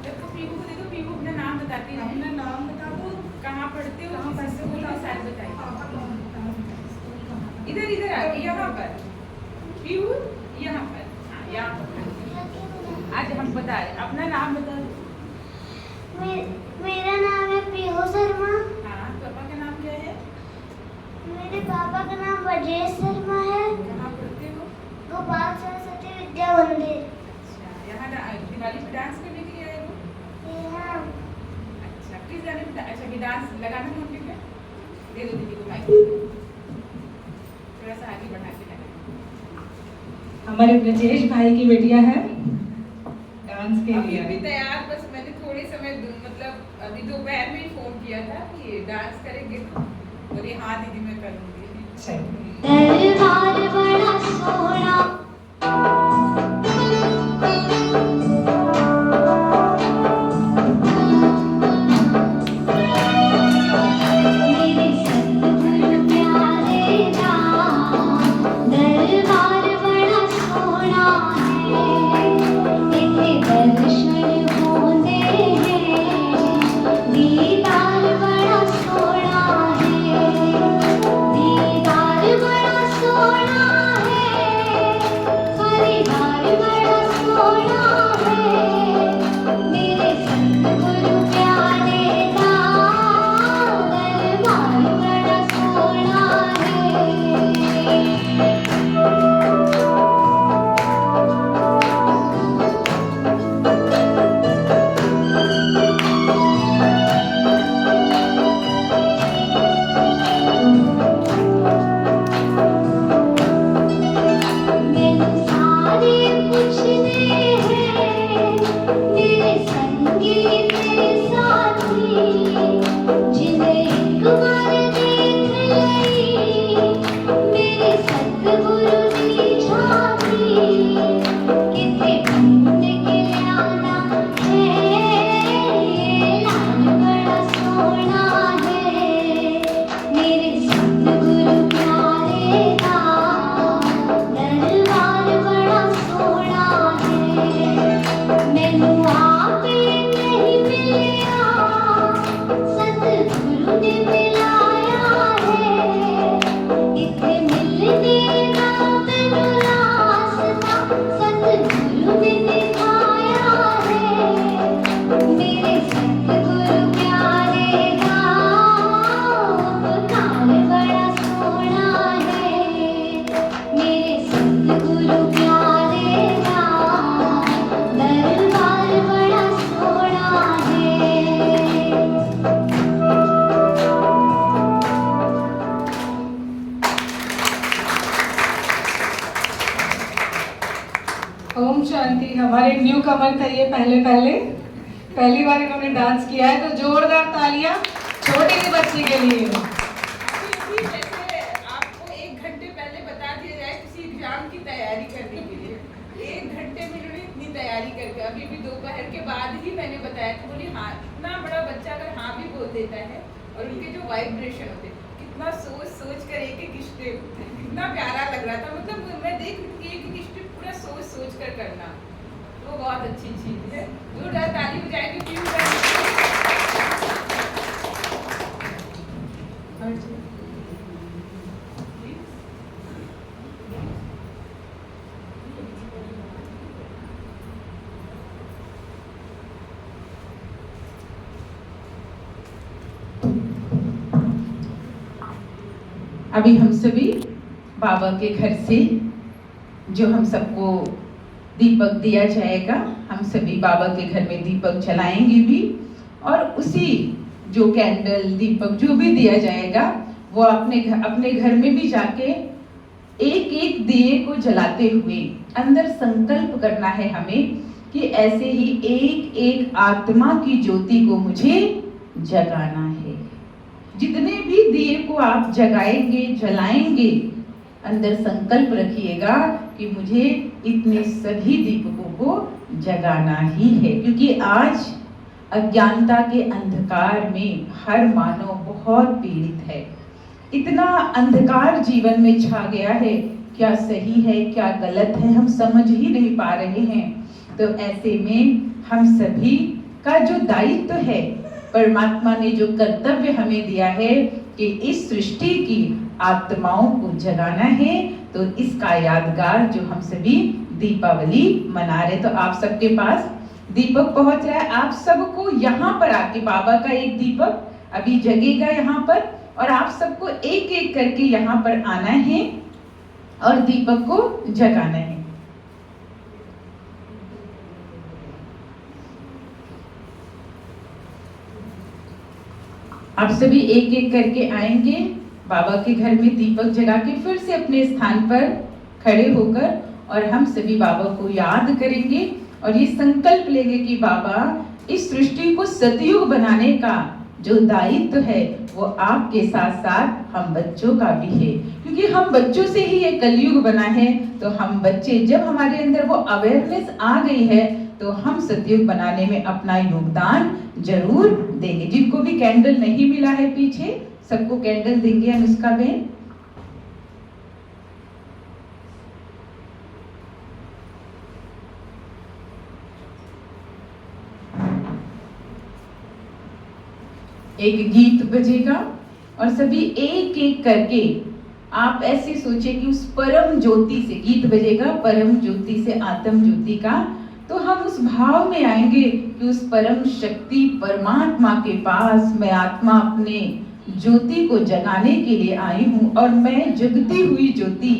देखो पीहू को देखो, पीहू अपना नाम बताती है। अपना नाम बता दो, कहाँ पढ़ते हो, किस स्कूल में, साथ बताइए। इधर इधर आके यहाँ पर पीहू, यहाँ पर, हाँ यहाँ पर। आज हम बता रहे, अपना नाम बता दो। मेरा नाम है पीहू शर्मा। हाँ, पापा का नाम क्या है? मेरे पापा का नाम ब्रजेश शर्मा है। कहाँ पढ़ते हो? गोपाल सरस्वती विद्या मंदिर। अच्छा, यहाँ दिवाली पे डांस करने के लिए आए हो? हाँ। अच्छा, किस गाने पे अच्छा ये डांस लगाना है उनके पे? दे दो दीदी को माइक, थोड़ा सा आगे बढ़ा के लगाना। हमारे ब्रजेश भाई की बेटियां हैं, डांस के अभी लिए अभी आई। तैयार, बस मैंने थोड़े समय मतलब अभी दोपहर में ही फोन किया था कि डांस करेंगे, तो बोली हाँ दीदी मैं करूँगी। सही। दरबार बड़ा सोना। मेरे सतगुरु प्यारे का दरबार बड़ा सोना है। इतने दर्शन होते हैं, दीदार बड़ा सोना है। दीदार बड़ा सोना है, परिवार बड़ा सोना है, मेरे सतगुरु प्यारे का दरबार बड़ा सोना है। मैंने सारे पूछने हैं, मेरे संगी मेरे साथी, जिन्हें एक बार देख लई मेरे सतगुरु की झांकी, किसे ढूंढ के लाना है, लाल बड़ा सोना है, मेरे सतगुरु प्यारे का दरबार बड़ा सोना है। मैनू आपे नहीं मिलिया, सतगुरु ने मिलाया है, इत्थे मिलने दा मैनू रास्ता सतगुरु ने दिखाया है, मेरे सतगुरु प्यारे का उपकार बड़ा सोना है, मेरे सतगुरु प्यारे का दरबार बड़ा सोना है। ओम शांति। हमारे न्यू कमर था ये पहली बार इन्होंने डांस किया है, तो जोरदार तालियां छोटी सी बच्ची के लिए। अभी जैसे आपको 1 घंटे पहले बता दिया जाए किसी एग्जाम की तैयारी करने के लिए, 1 घंटे में इन्होंने इतनी तैयारी करके, अभी भी दोपहर के बाद ही मैंने बताया था, बोली हाँ, इतना बड़ा बच्चा अगर हाँ भी बोल देता है और उनके जो वाइब्रेशन होते हैं, कितना सोच कर एक स्टेप, कितना प्यारा लग रहा था। मतलब मैं देख रही थी एक स्टेप पूरा सोच कर करना, वो बहुत अच्छी चीज है। जोरदार ताली बजाएंगे प्लीज। अभी हम सभी बाबा के घर से जो हम सबको दीपक दिया जाएगा, हम सभी बाबा के घर में दीपक जलाएंगे भी, और उसी जो कैंडल दीपक जो भी दिया जाएगा वो अपने घर में भी जाके एक एक दिए को जलाते हुए अंदर संकल्प करना है हमें कि ऐसे ही एक एक आत्मा की ज्योति को मुझे जगाना है। जितने भी दिए को आप जगाएंगे जलाएंगे, अंदर संकल्प रखिएगा कि मुझे इतने सभी दीपकों को जगाना ही है, क्योंकि आज अज्ञानता के अंधकार में हर मानव बहुत पीड़ित है। इतना अंधकार जीवन में छा गया है, क्या सही है क्या गलत है हम समझ ही नहीं पा रहे हैं। तो ऐसे में हम सभी का जो दायित्व है, परमात्मा ने जो कर्तव्य हमें दिया है कि इस सृष्टि की आत्माओं को जगाना है, तो इसका यादगार जो हम सभी दीपावली मना रहे। तो आप सबके पास दीपक पहुंच रहा है, आप सबको यहाँ पर आके बाबा का एक दीपक अभी जगेगा यहाँ पर, और आप सबको एक एक करके यहाँ पर आना है और दीपक को जगाना है। आप सभी एक एक करके आएंगे, बाबा के घर में दीपक जगा के फिर से अपने स्थान पर खड़े होकर, और हम सभी बाबा को याद करेंगे और ये संकल्प लेंगे कि बाबा इस सृष्टि को सतयुग बनाने का जो दायित्व है वो आपके साथ साथ हम बच्चों का भी है, क्योंकि हम बच्चों से ही ये कलयुग बना है। तो हम बच्चे, जब हमारे अंदर वो अवेयरनेस आ गई है, तो हम सतयुग बनाने में अपना योगदान जरूर देंगे। जिनको भी कैंडल नहीं मिला है पीछे, सबको कैंडल देंगे अनुष्का बहन। एक गीत बजेगा और सभी एक एक करके आप ऐसे सोचिए कि उस परम ज्योति से, गीत बजेगा परम ज्योति से आत्म ज्योति का, तो हम उस भाव में आएंगे कि उस परम शक्ति परमात्मा के पास मैं आत्मा अपने ज्योति को जगाने के लिए आई हूँ और मैं जगती हुई ज्योति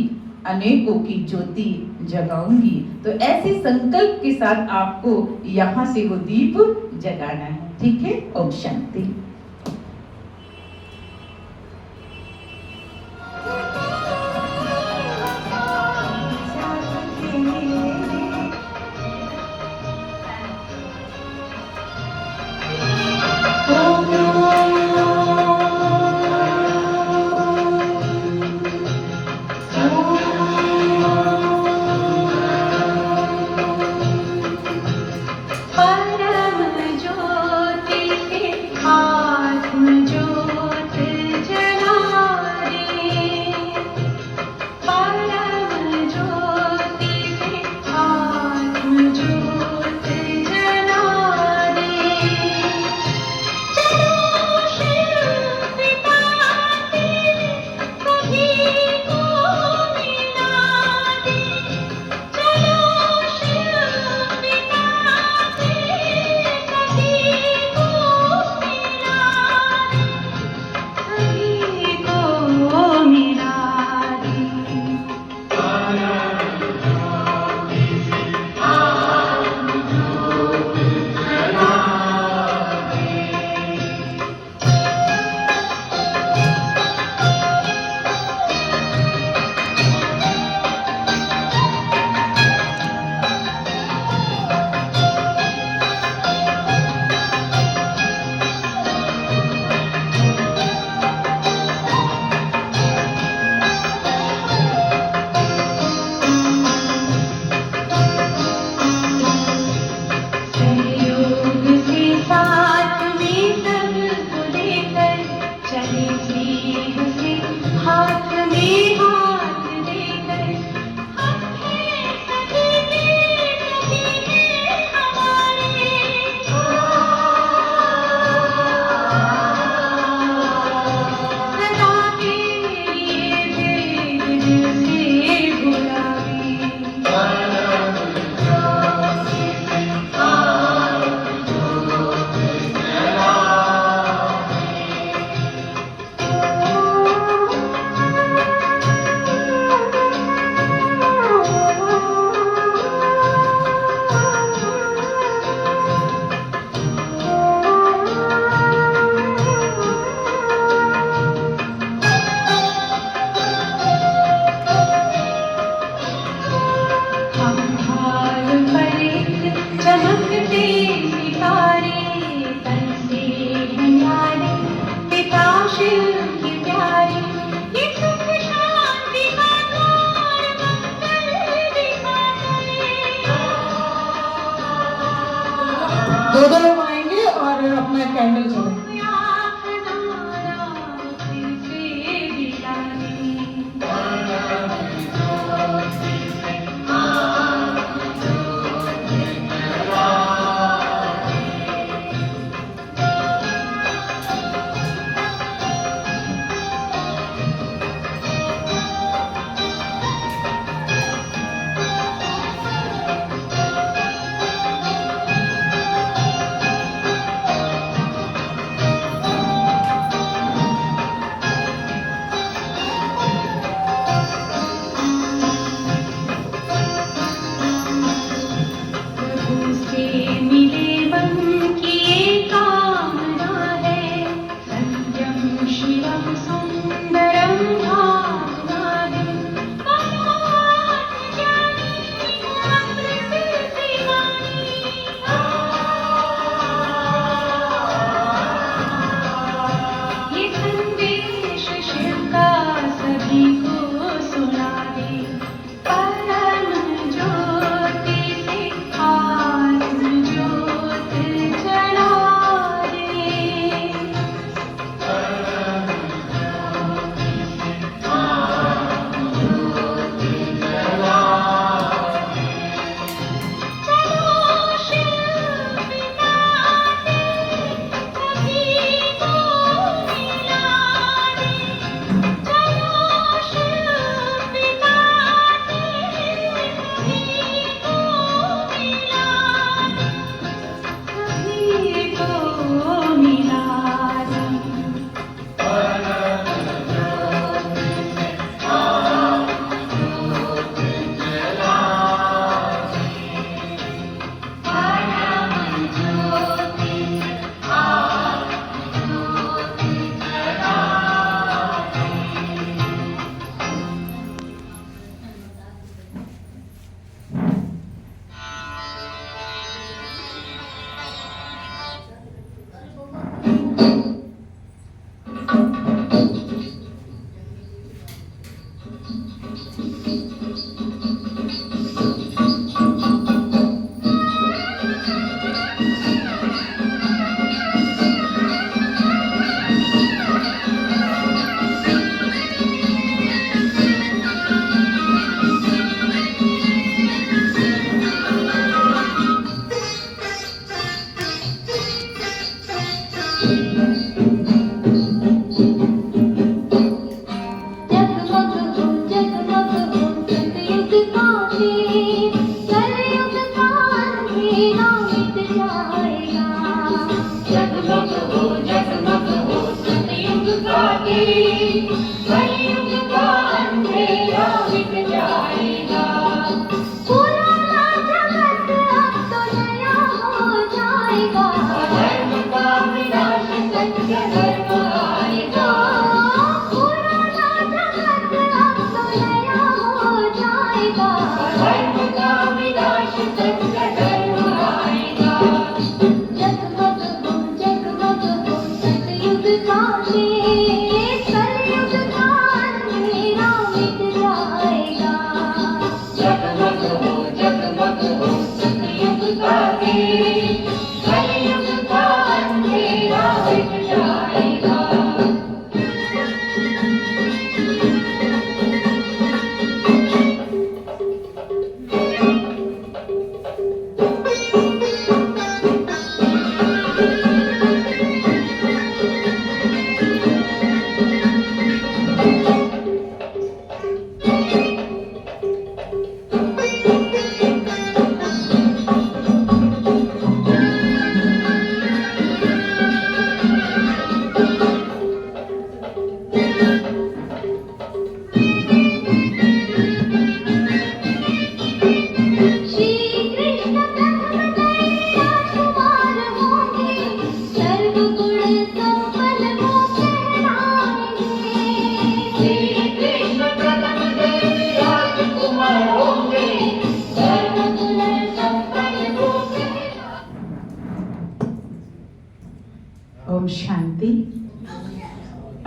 अनेकों की ज्योति जगाऊंगी। तो ऐसे संकल्प के साथ आपको यहाँ से वो दीप जगाना है, ठीक है। ओम शांति। परम ज्योति के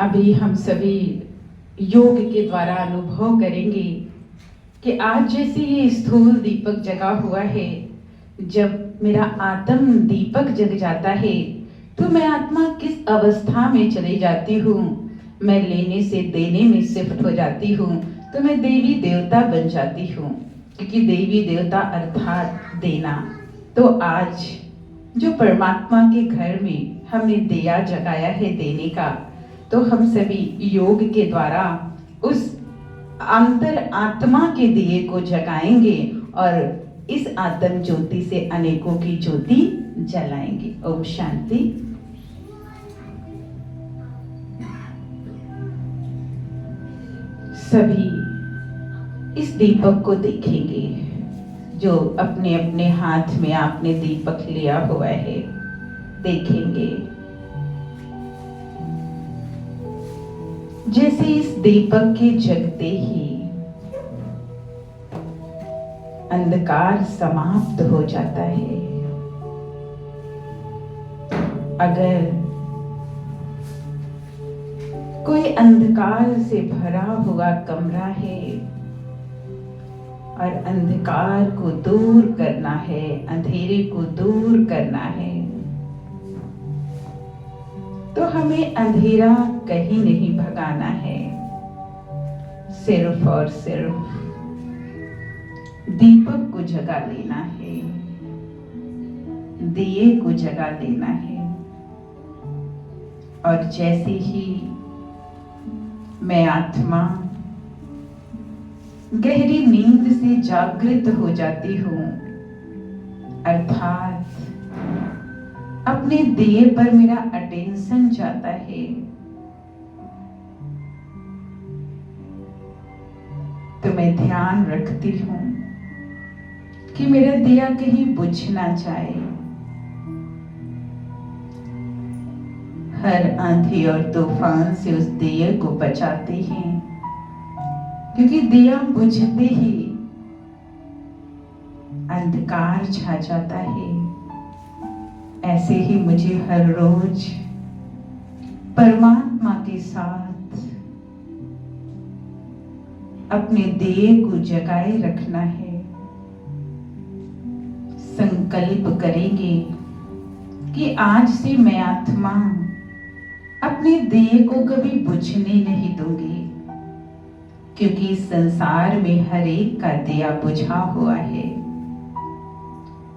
अभी हम सभी योग के द्वारा अनुभव करेंगे कि आज जैसे ये स्थूल दीपक जगा हुआ है, जब मेरा आत्म दीपक जग जाता है तो मैं आत्मा किस अवस्था में चली जाती हूँ। मैं लेने से देने में शिफ्ट हो जाती हूँ, तो मैं देवी देवता बन जाती हूँ, क्योंकि देवी देवता अर्थात देना। तो आज जो परमात्मा के घर में हमने दिया जगाया है देने का, तो हम सभी योग के द्वारा उस अंतर आत्मा के दिए को जगाएंगे और इस आत्म ज्योति से अनेकों की ज्योति जलाएंगे। ओम शांति। सभी इस दीपक को देखेंगे जो अपने अपने हाथ में आपने दीपक लिया हुआ है। देखेंगे जैसे इस दीपक के जगते ही अंधकार समाप्त हो जाता है। अगर कोई अंधकार से भरा हुआ कमरा है और अंधकार को दूर करना है, अंधेरे को दूर करना है, तो हमें अंधेरा कहीं नहीं भगाना है। सिर्फ और सिर्फ दीपक को जगा लेना है, दिए को जगा लेना है। और जैसे ही मैं आत्मा गहरी नींद से जागृत हो जाती हूँ, अर्थात अपने दिए पर मेरा अटेंशन जाता है, तो मैं ध्यान रखती हूँ कि मेरा दिया कहीं बुझ ना जाए। हर आंधी और तूफान से उस दिए को बचाते हैं, क्योंकि दिया बुझते ही अंधकार छा जाता है। ऐसे ही मुझे हर रोज परमात्मा के साथ अपने दिए को जगाए रखना है। संकल्प करेंगे कि आज से मैं आत्मा अपने दिए को कभी बुझने नहीं दूंगी, क्योंकि इस संसार में हर एक का दिया बुझा हुआ है।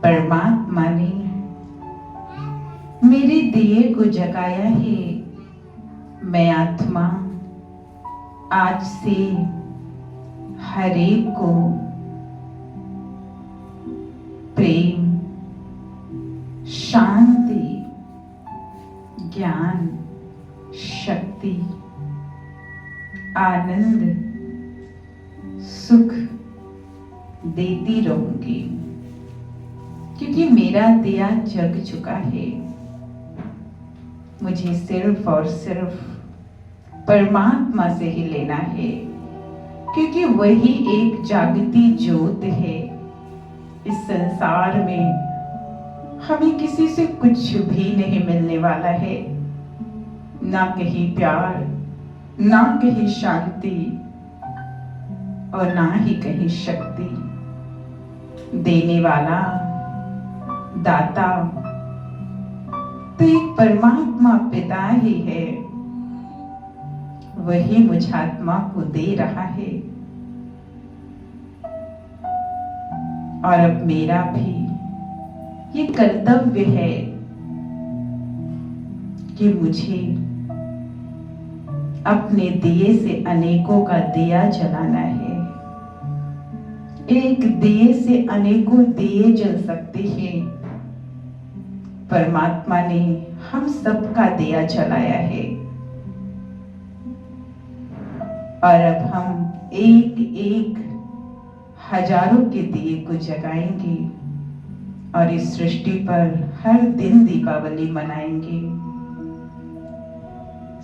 परमात्मा ने मेरे दिए को जगाया है। मैं आत्मा आज से हर एक को प्रेम, शांति, ज्ञान, शक्ति, आनंद, सुख देती रहूंगी, क्योंकि मेरा दिया जग चुका है। मुझे सिर्फ और सिर्फ परमात्मा से ही लेना है, क्योंकि वही एक जागती ज्योत है। इस संसार में हमें किसी से कुछ भी नहीं मिलने वाला है, ना कहीं प्यार, ना कहीं शांति और ना ही कहीं शक्ति। देने वाला, दाता तो एक परमात्मा पिता ही है। वही मुझ आत्मा को दे रहा है। और अब मेरा भी ये कर्तव्य है कि मुझे अपने दिए से अनेकों का दिया जलाना है। एक दिए से अनेकों दिए जल सकते हैं। परमात्मा ने हम सबका दिया जलाया है और अब हम एक एक हजारों के दिए को जगाएंगे और इस सृष्टि पर हर दिन दीपावली मनाएंगे।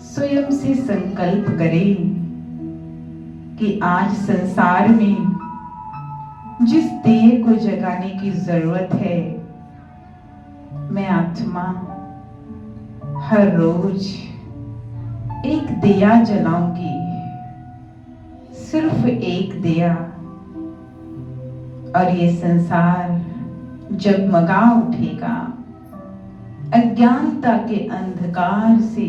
स्वयं से संकल्प करें कि आज संसार में जिस दिए को जगाने की जरूरत है, मैं आत्मा हर रोज एक दिया जलाऊंगी, सिर्फ एक दिया, और ये संसार जगमगा उठेगा, अज्ञानता के अंधकार से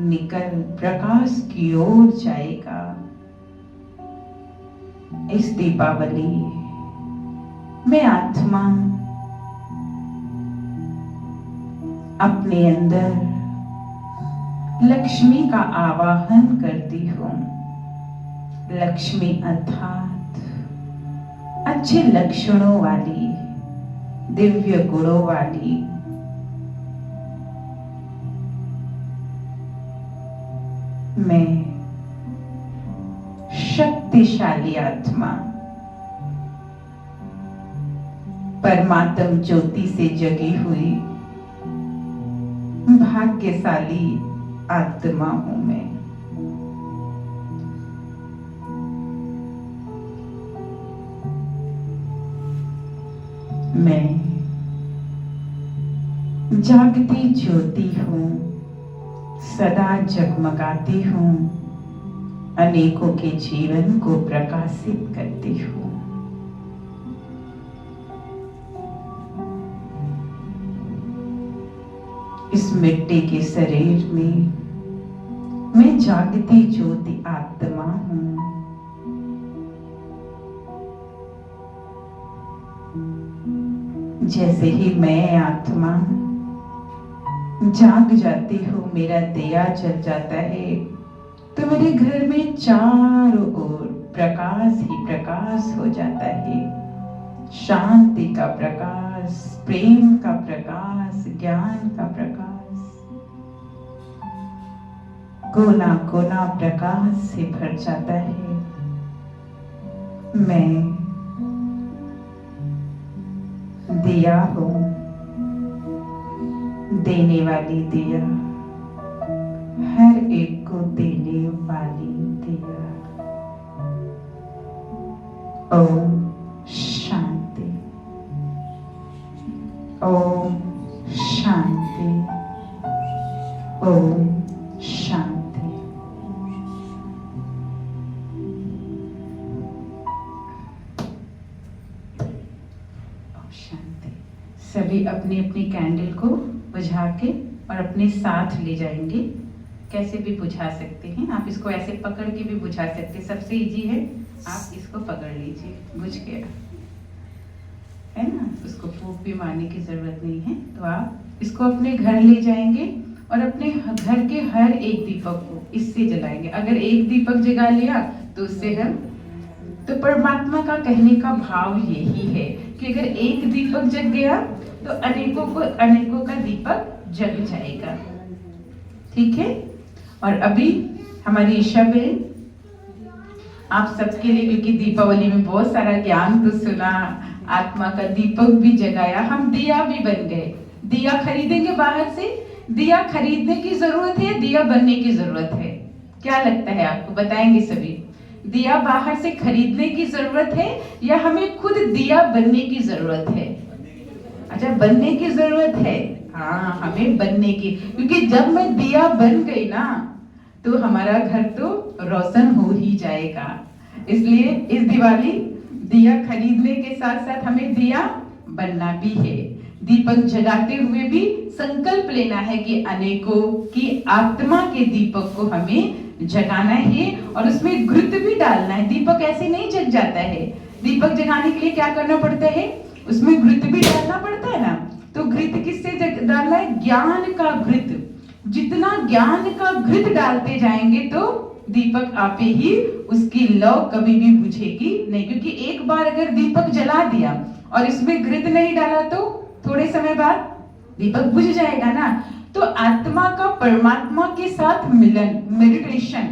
निकल प्रकाश की ओर जाएगा। इस दीपावली में आत्मा अपने अंदर लक्ष्मी का आवाहन करती हूँ। लक्ष्मी अर्थात अच्छे लक्षणों वाली, दिव्य गुणों वाली, मैं शक्तिशाली आत्मा, परमात्म ज्योति से जगी हुई भाग्यशाली आत्मा हूं मैं। मैं जागती ज्योति हूं, सदा जगमगाती हूं, अनेकों के जीवन को प्रकाशित करती हूं। इस मिट्टी के शरीर में मैं जागती ज्योति आत्मा हूं। जैसे ही मैं आत्मा जाग जाती हूँ, मेरा दिया जल जाता है, तो मेरे घर में चारों ओर प्रकाश ही प्रकाश हो जाता है। शांति का प्रकाश, प्रेम का प्रकाश, ज्ञान का प्रकाश, कोना कोना प्रकाश से भर जाता है। मैं दिया हूँ, देने वाली दिया, हर एक को देने वाली दिया। ओम शांति, ओम शांति, ओम शांति। ओम शांति। सभी अपनी अपनी कैंडल को बुझा के और अपने साथ ले जाएंगे। कैसे भी बुझा सकते हैं आप, इसको ऐसे पकड़ के भी बुझा सकते हैं, सबसे इजी है। आप इसको पकड़ लीजिए, बुझ गया है ना, उसको फूंक भी मारने की जरूरत नहीं है। तो आप इसको अपने घर ले जाएंगे और अपने घर के हर एक दीपक को इससे जलाएंगे। अगर एक दीपक जगा लिया तो उससे हम, तो परमात्मा का कहने का भाव यही है कि अगर एक दीपक जग गया तो अनेकों का दीपक जग जाएगा। ठीक है। और अभी हमारी ईशा बहन आप सबके लिए, क्योंकि दीपावली में बहुत सारा ज्ञान तो सुना, आत्मा का दीपक भी जगाया, हम दिया भी बन गए। दिया खरीदेंगे बाहर से, दिया खरीदने की जरूरत है, दिया बनने की जरूरत है? क्या लगता है आपको, बताएंगे सभी। दिया बाहर से खरीदने की जरूरत है या हमें खुद दिया बनने की जरूरत है? अच्छा, बनने की जरूरत है। हाँ, हमें बनने की, क्योंकि जब मैं दिया बन गई ना तो हमारा घर तो रोशन हो ही जाएगा। इसलिए इस दिवाली दिया खरीदने के साथ साथ हमें दिया बनना भी है। दीपक जगाते हुए भी संकल्प लेना है कि अनेकों की आत्मा के दीपक को हमें जगाना है और उसमें घृत भी डालना है। दीपक ऐसे नहीं जग जाता है। दीपक जगाने के लिए क्या करना पड़ता है, उसमें घृत भी डालना पड़ता है ना। तो घृत किससे डालना है? ज्ञान का घृत। जितना ज्ञान का घृत डालते जाएंगे तो दीपक आपे ही उसकी लौ कभी भी बुझेगी नहीं। क्योंकि एक बार अगर दीपक जला दिया और इसमें घृत नहीं डाला तो थोड़े समय बाद दीपक बुझ जाएगा ना। तो आत्मा का परमात्मा के साथ मिलन, मेडिटेशन,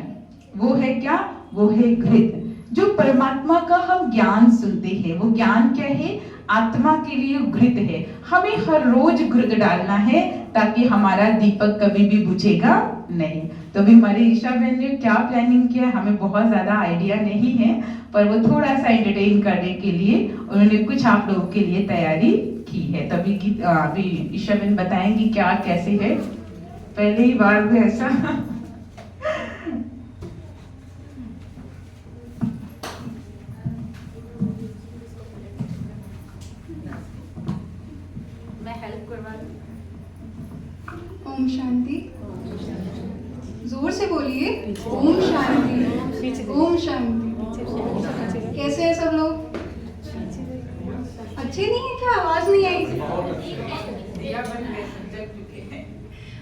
वो है क्या? वो है घृत। जो परमात्मा का हम ज्ञान सुनते हैं, वो ज्ञान क्या है? आत्मा के लिए घृत है। हमें हर रोज घृत डालना है ताकि हमारा दीपक कभी भी बुझेगा नहीं। तो अभी हमारी ईशा बहन ने क्या प्लानिंग किया, हमें बहुत ज्यादा आइडिया नहीं है, पर वो थोड़ा सा एंटरटेन करने के लिए उन्होंने कुछ आप लोगों के लिए तैयारी की है। तो अभी ईशा बहन बताएंगी क्या कैसे है। पहले ही बार भी ऐसा शांति। जोर से बोलिए, ओम शांति, ओम शांति। कैसे हैं सब लोग? अच्छे नहीं है क्या? आवाज नहीं आई?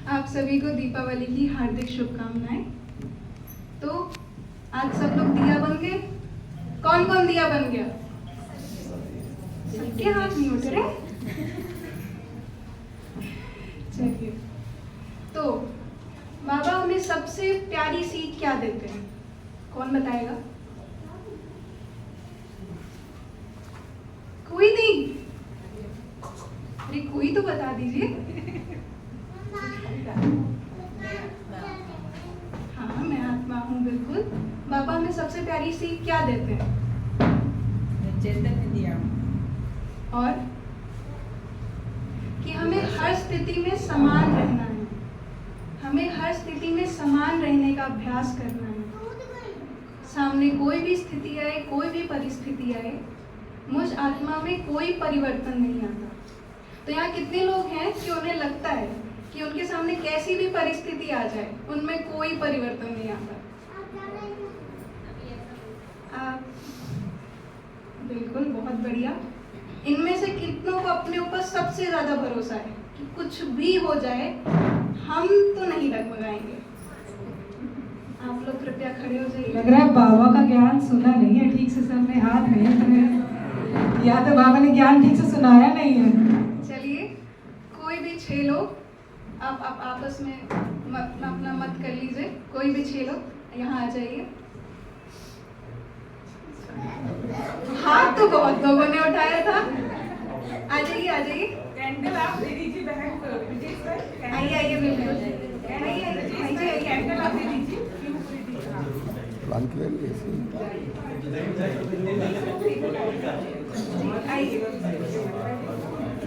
आप सभी को दीपावली की हार्दिक शुभकामनाएं। तो आज सब लोग दिया बन गए। कौन कौन दिया बन गया? सबके हाथ नहीं उठ रहे। चलिए, तो बाबा हमें सबसे प्यारी सीख क्या देते हैं? कौन बताएगा? कोई नहीं? अरे कोई तो बता दीजिए। हाँ, मैं आत्मा हूँ, बिल्कुल। बाबा हमें सबसे प्यारी सीख क्या देते हैं? चेतन दिया और कि हमें हर स्थिति में समान रहना है। हमें हर स्थिति में समान रहने का अभ्यास करना है। सामने कोई भी स्थिति आए, कोई भी परिस्थिति आए, मुझ आत्मा में कोई परिवर्तन नहीं आता। तो यहाँ कितने लोग हैं कि उन्हें लगता है कि उनके सामने कैसी भी परिस्थिति आ जाए, उनमें कोई परिवर्तन नहीं आता? बिल्कुल, बहुत बढ़िया। इनमें से कितनों को अपने ऊपर सबसे ज्यादा भरोसा है कि कुछ भी हो जाए हम तो नहीं डगमगाएंगे? आप लोग कृपया खड़े हो जाइए। लग रहा है बाबा का ज्ञान सुना नहीं है ठीक से, सब में हाथ नहीं है, या तो बाबा ने ज्ञान ठीक से सुनाया नहीं है। चलिए, कोई भी 6 लोग आप आपस में अपना मत कर लीजिए। कोई भी 6 लोग यहाँ आ जाइए। हाथ तो बहुत लोगों ने उठाया था। आ जाइए, आ जाइए। कैंडल आप दे दीजिए बहन को। विजय सर, आइए, आइए, बिल्कुल आइए, कैंडल आप दे दीजिए।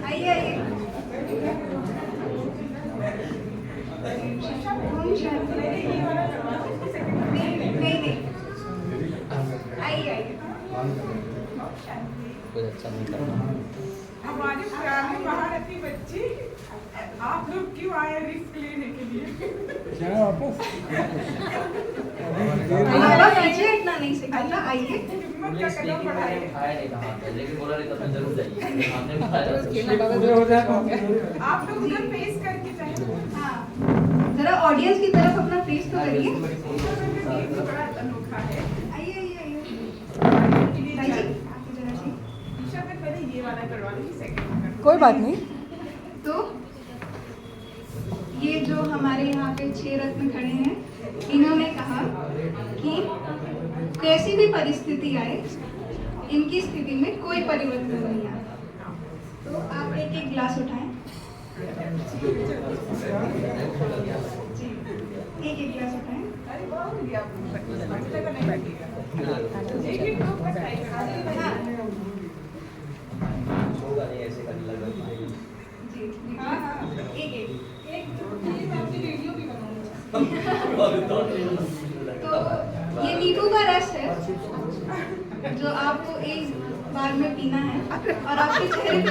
आइए, आइए। ओम शांति। नहीं, आइए, आइए। हमारे पुराने महारथी बच्चे, आप लोग क्यों आए रिस्क लेने के लिए? बाबा पीछे इतना नहीं सिखाता। आइए। हिम्मत का कदम बढ़ाइए। लेकिन बोला नहीं था जरूर जाइए। हमने बताया आप लोग उधर फेस करके जाइए। हाँ, जरा ऑडियंस की तरफ अपना फेस तो करिए। बड़ा अनोखा है। आइए, आइए, आइए। ईशा में पहले ये वाला करवा लीजिए, सेकंड कोई बात नहीं। तो ये जो हमारे यहाँ पे 6 रत्न खड़े हैं, इन्होंने कहा कि कैसी भी परिस्थिति आए, इनकी स्थिति में कोई परिवर्तन नहीं आता। तो आप एक एक गिलास उठाएं। एक एक गिलास उठाएं। अरे बहुत हो गया, बच्चे का नहीं बैठेगा। एक लोग बताइए। हाँ होगा नहीं, ऐसे करने लगा। जी, हाँ, एक वीडियो भी तो ये नींबू का रस है जो आपको एक बार में पीना है और आपके चेहरे पे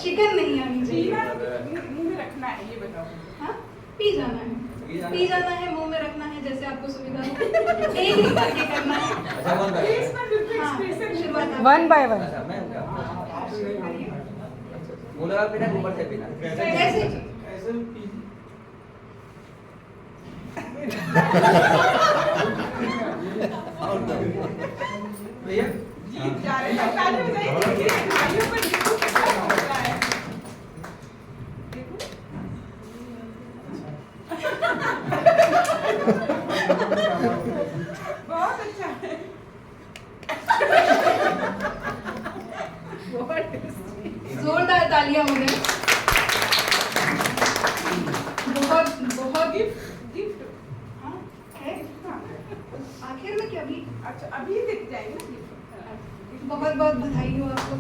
शिकन नहीं आनी चाहिए। मुंह में रखना है, ये बताओ। हाँ, पी जाना है, मुंह में रखना है, जैसे आपको सुविधा हो। एक ही करके करना है। फेस पर बिल्कुल हाँ, एक्सप्रेशन शुरुआत 1 by 1। बोला पीना, ऊपर से पीना। कैसे? भैया जीत जा रहे हैं। ताली बजाइए, देखिए भाइयों पर नींबू कितना होता है। देखो। बहुत अच्छा है। बहुत टेस्टी। जोरदार तालियां हो गए। बहुत गिफ्ट। हाँ, है। आखिर में क्या? भी अच्छा, अभी दिख जाएगी ना गिफ्ट। बहुत बहुत बधाई हो आपको।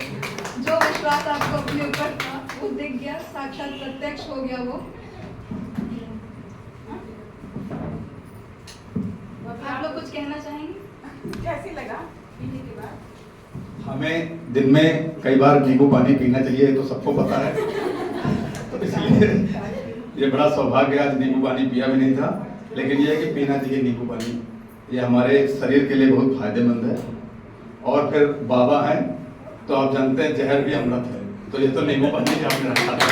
जो विश्वास आपको अपने ऊपर था वो दिख गया, साक्षात प्रत्यक्ष हो गया वो। आप लोग कुछ कहना चाहेंगे? कैसे लगा पीने के बाद? हमें दिन में कई बार नींबू पानी पीना चाहिए, तो सबको पता है। तो इसलिए ये बड़ा सौभाग्य है, आज नींबू पानी पिया भी नहीं था, लेकिन ये है कि पीना चाहिए नींबू पानी, ये हमारे शरीर के लिए बहुत फायदेमंद है। और फिर बाबा हैं तो आप जानते हैं जहर भी अमृत है, तो ये तो नींबू पानी भी आपने रखा था।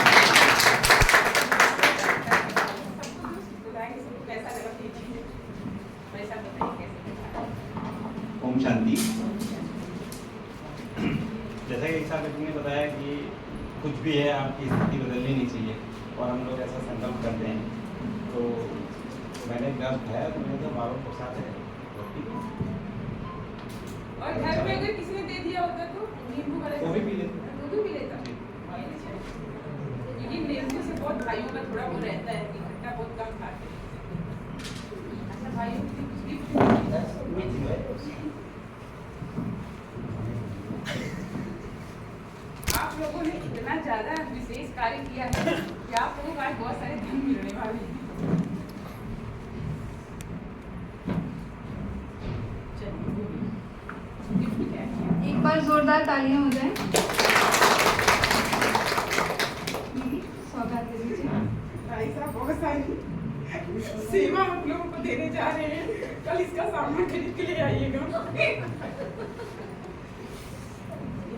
ओम शांति। जैसा कि इच्छा व्यक्ति ने बताया कि कुछ भी है आपकी स्थिति बदलनी नहीं चाहिए, और हम लोग ऐसा संकल्प करते हैं। तो मैंने ग्लास उठाया तो मैंने तो बाबा के साथ है और घर में अगर किसी ने दे दिया होता तो नींबू वाला वो भी पी लेते। वो भी लेता। लेकिन नींबू से बहुत भाइयों का थोड़ा वो रहता है कि खट्टा बहुत कम खाते हैं। अच्छा भाइयों की कुछ गिफ्ट आप लोगों ने इतना ज्यादा विशेष कार्य किया है कि आप लोगों को आज बहुत सारे धन मिलने वाले हैं। एक बार जोरदार तालियां हो जाएं। सौगात दे दीजिए। भाई साहब बहुत सारी सेवा आप लोगों को देने जा रहे हैं, कल इसका सामान खरीद के लिए आइएगा।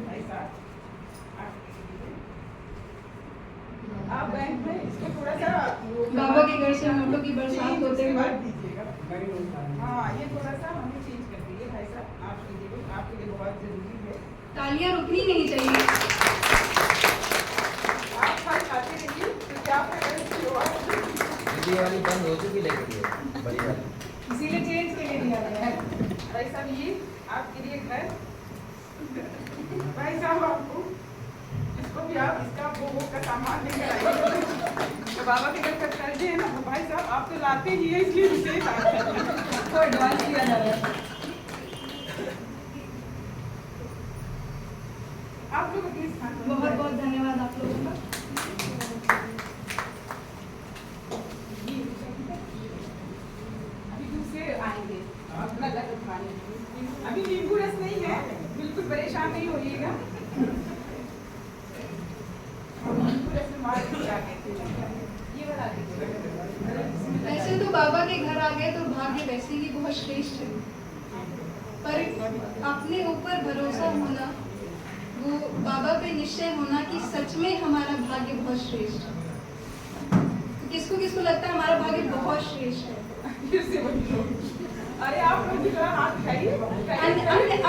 भाई साहब आप बैंक में इसको थोड़ा सा बाबा के घर से नोटों की बरसात होते हुए दीजिएगा। हाँ ये थोड़ा सा हमें चेंज कर दीजिए भाई साहब, आप लीजिएगा, आपके लिए बहुत जरूरी है। तालियां रुकनी नहीं चाहिए। आप फल खाते रहिए तो क्या वाली बंद हो चुकी लेकर बड़ी वाली, इसीलिए चेंज के लिए दिया गया है। भाई साहब ये आपके लिए घर, भाई साहब आपको इसको भी आप इसका वो का सामान लेकर आइए। तो बाबा के घर का कर्जे है ना, तो भाई साहब आप तो लाते ही है, इसलिए विशेष आता है तो एडवांस किया जा रहा है। आप लोग अपने स्थान पर बहुत बहुत धन्यवाद आप लोगों का। अभी दूसरे आएंगे अपना घर उठाने। अभी नींबू रस नहीं है, बिल्कुल परेशान नहीं होइएगा। नींबू रस में मार के क्या कहते हैं, ये वाला देखिए। वैसे तो बाबा के घर आ गए तो भाग्य वैसे ही बहुत श्रेष्ठ है, पर अपने ऊपर भरोसा होना, वो बाबा पे निश्चय होना कि सच में हमारा भाग्य बहुत श्रेष्ठ है। तो किसको किसको लगता है हमारा भाग्य बहुत श्रेष्ठ है? फिर से वही लोग। अरे आप लोग भी थोड़ा हाथ उठाइए।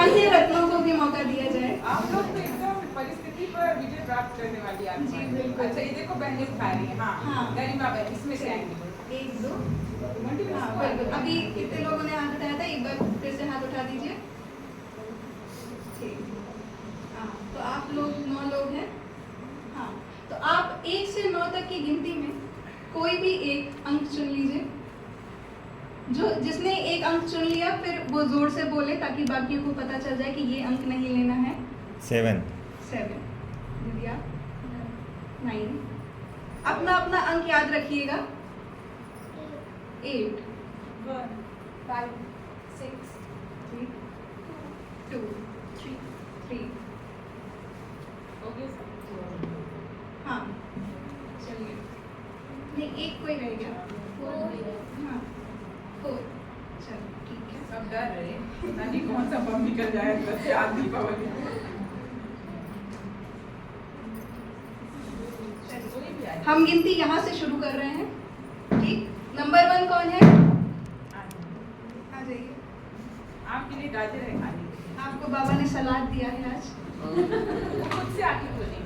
अन्य रत्नों को भी मौका दिया जाए। आप लोग तो एकदम परिस्थिति पर विजय प्राप्त करने वाली आप। जी, बिल्कुल। अच्छा ये देखो बहनें उठा रही हैं। हाँ हाँ। गरिमा बहन इसमें से आएंगे। 1 2 हाँ बिल्कुल। अभी कितने लोगों ने हाथ उठाया था? एक बार फिर से हाथ उठा दीजिए। ठीक। हाँ तो आप लोग 9 लोग हैं। हाँ तो आप 1 से 9 तक की गिनती में कोई भी एक अंक चुन लीजिए। जो जिसने एक अंक चुन लिया फिर वो जोर से बोले ताकि बाकियों को पता चल जाए कि ये अंक नहीं लेना है। 7 दिव्या 9। अपना अपना अंक याद रखिएगा। 8 1 5 6 3 2 3 ओके हाँ चलिए। नहीं एक कोई रह गया। 4 हाँ 4 चलो ठीक है। सब डर रहे पता नहीं कौन सा बम निकल जाए अंदर से आज दीपावली। हम गिनती यहाँ से शुरू कर रहे हैं। ठीक। नंबर 1 कौन है? आ जाइए। आपके लिए गाजर है खाने के लिए। आपको बाबा ने सलाद दिया है आज। खुद से आके बोले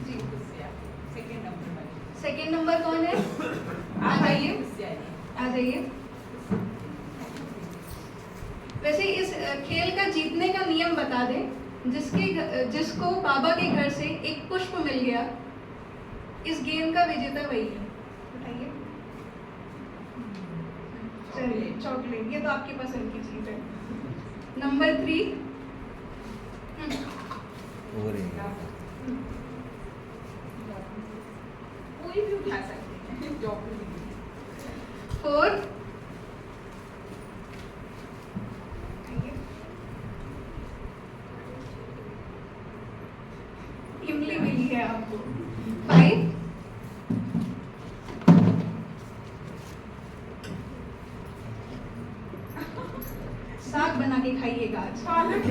जी। खुद से आके। सेकंड नंबर वाली। सेकंड नंबर कौन है? आ जाइए। खुद से आइए। आ जाइए। वैसे इस खेल का जीतने का नियम बता दें। जिसको बाबा के घर से एक पुष्प मिल गया, इस गेम का विजेता वही है। उठाइए। चलिए चॉकलेट, ये तो आपकी पसंद की चीज है। नंबर 3 कोई भी उठा सकते हैं। 4 इमली मिली है आपको। 5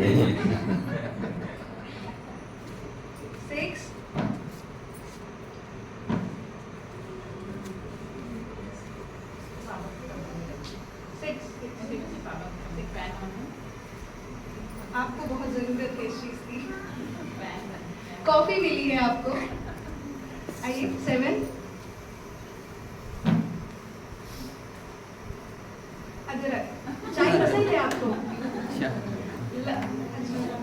6 आपको बहुत जरूरत है इस चीज की। कॉफी मिली है आपको। आइए 7 अदरक चाय पसंद है आपको?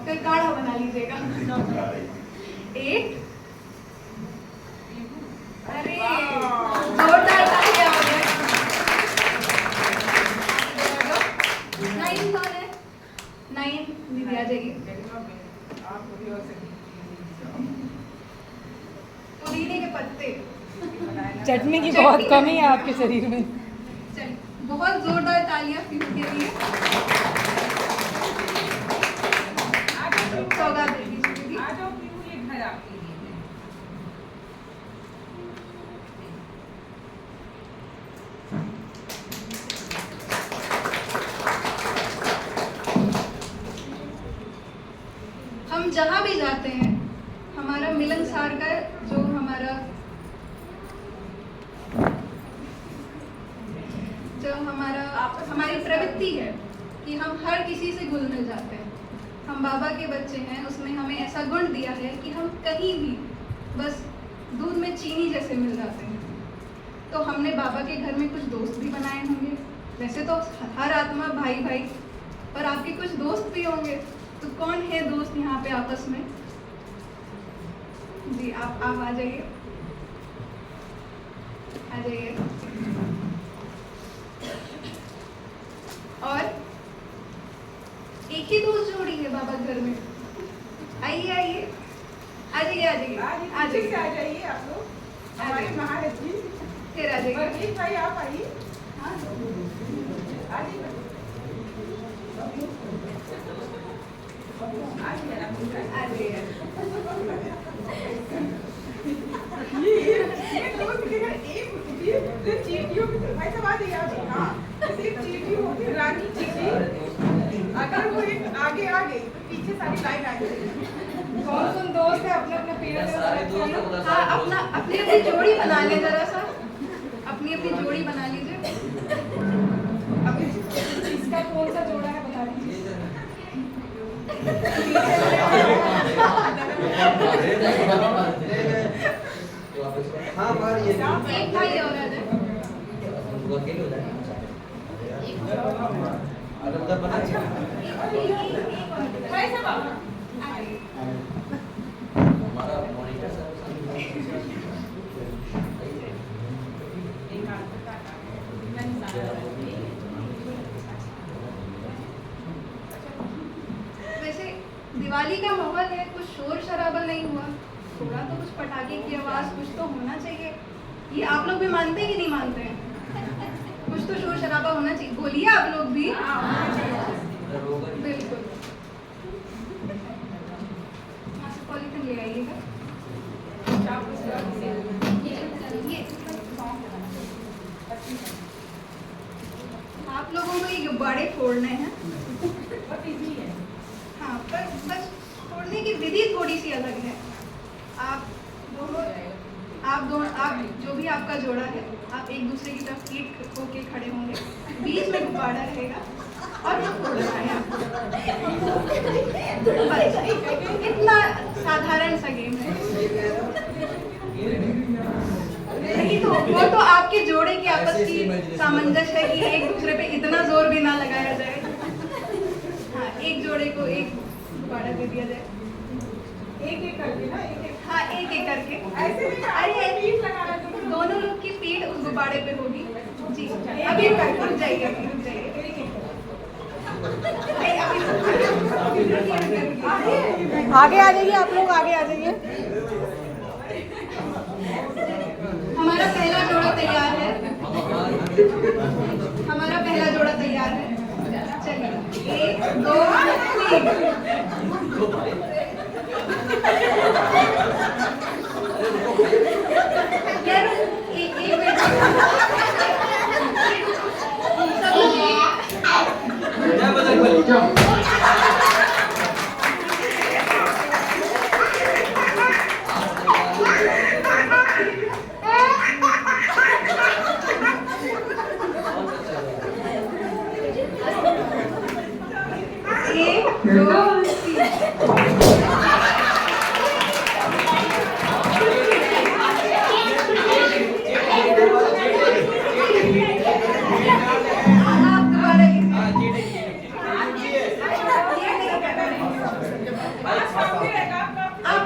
फिर काढ़ा बना लीजिएगा। 8 अरे जोरदार तालियां हो गए। 9 कौन है? 9 दीदी आ जाइए। पुदीने के पत्ते, चटनी की बहुत कमी है आपके शरीर में। चलिए बहुत जोरदार तालियां पीयू के लिए। सौगात दे दीजिए दीदी। आ जाओ पीयू, ये घर आपके लिए है। हम जहाँ भी जाते हैं हमारा मिलनसार का जो हमारी प्रवृत्ति है कि हम हर किसी से घुल मिल जाते हैं। हम बाबा के बच्चे हैं, उसने हमें ऐसा गुण दिया है कि हम कहीं भी बस दूध में चीनी जैसे मिल जाते हैं। तो हमने बाबा के घर में कुछ दोस्त भी बनाए होंगे। वैसे तो हर आत्मा भाई भाई, पर आपके कुछ दोस्त भी होंगे। तो कौन है दोस्त यहाँ पे आपस में? जी आप आ जाइए, आ जाइए। और एक ही दोस्त जोड़ी है बाबा घर में। आइए आइए, आ जाइए आ जाइए आ जाइए आ जाइए आप लोग। हमारे महारथी फिर आ जाइए। वर्गीस भाई आप आइए। हाँ आ जाइए। आ जाइए। रानी चीटी अगर वो एक आगे आ गई तो पीछे सारी लाइन आ गई। कौन दोस्त है अपने अपने पेड़ पे सारे दोस्त को बता हाँ अपना अपनी अपनी जोड़ी बना ले जरा सा, अपनी अपनी जोड़ी बना लीजिए। इसका कौन सा जोड़ा है बता दीजिए। हाँ बाहर ये एक भाई और आ जाए। वो अकेले हो जाए। अगर उधर बना भाई साहब हमारा मॉनिटर वैसे दिवाली का माहौल है, कुछ शोर शराबा नहीं हुआ, थोड़ा तो कुछ पटाखे की आवाज कुछ तो होना चाहिए। ये आप लोग भी मानते हैं कि नहीं मानते हैं? कुछ तो शोर शराबा होना चाहिए। बोलिए आप लोग भी। बिल्कुल। पॉलिथीन ले आइएगा। आप लोगों को ये गुब्बारे फोड़ने हैं। हाँ पर बस फोड़ने की विधि थोड़ी सी अलग है। आप जो भी आपका जोड़ा है, आप एक दूसरे की तरफ एक होके खड़े होंगे, बीच में गुब्बारा रहेगा और वो फोड़ना है आपको। इतना साधारण सा गेम है। नहीं तो वो तो आपके जोड़े की आपस की सामंजस्य है कि एक दूसरे पे इतना जोर भी ना लगाया जाए। हाँ एक जोड़े को एक गुब्बारा दे दिया जाए, एक एक करके ना, हाँ एक एक करके। अरे दोनों लोग की पीठ उस गुब्बारे पे होगी। जी अभी रुक जाइए, अभी रुक जाइए। आगे आ जाइए आप लोग, आगे आ जाइए। हमारा पहला जोड़ा तैयार है। हमारा पहला जोड़ा तैयार है। चलिए 1 2 3। यार एक मिनट सब लोग आप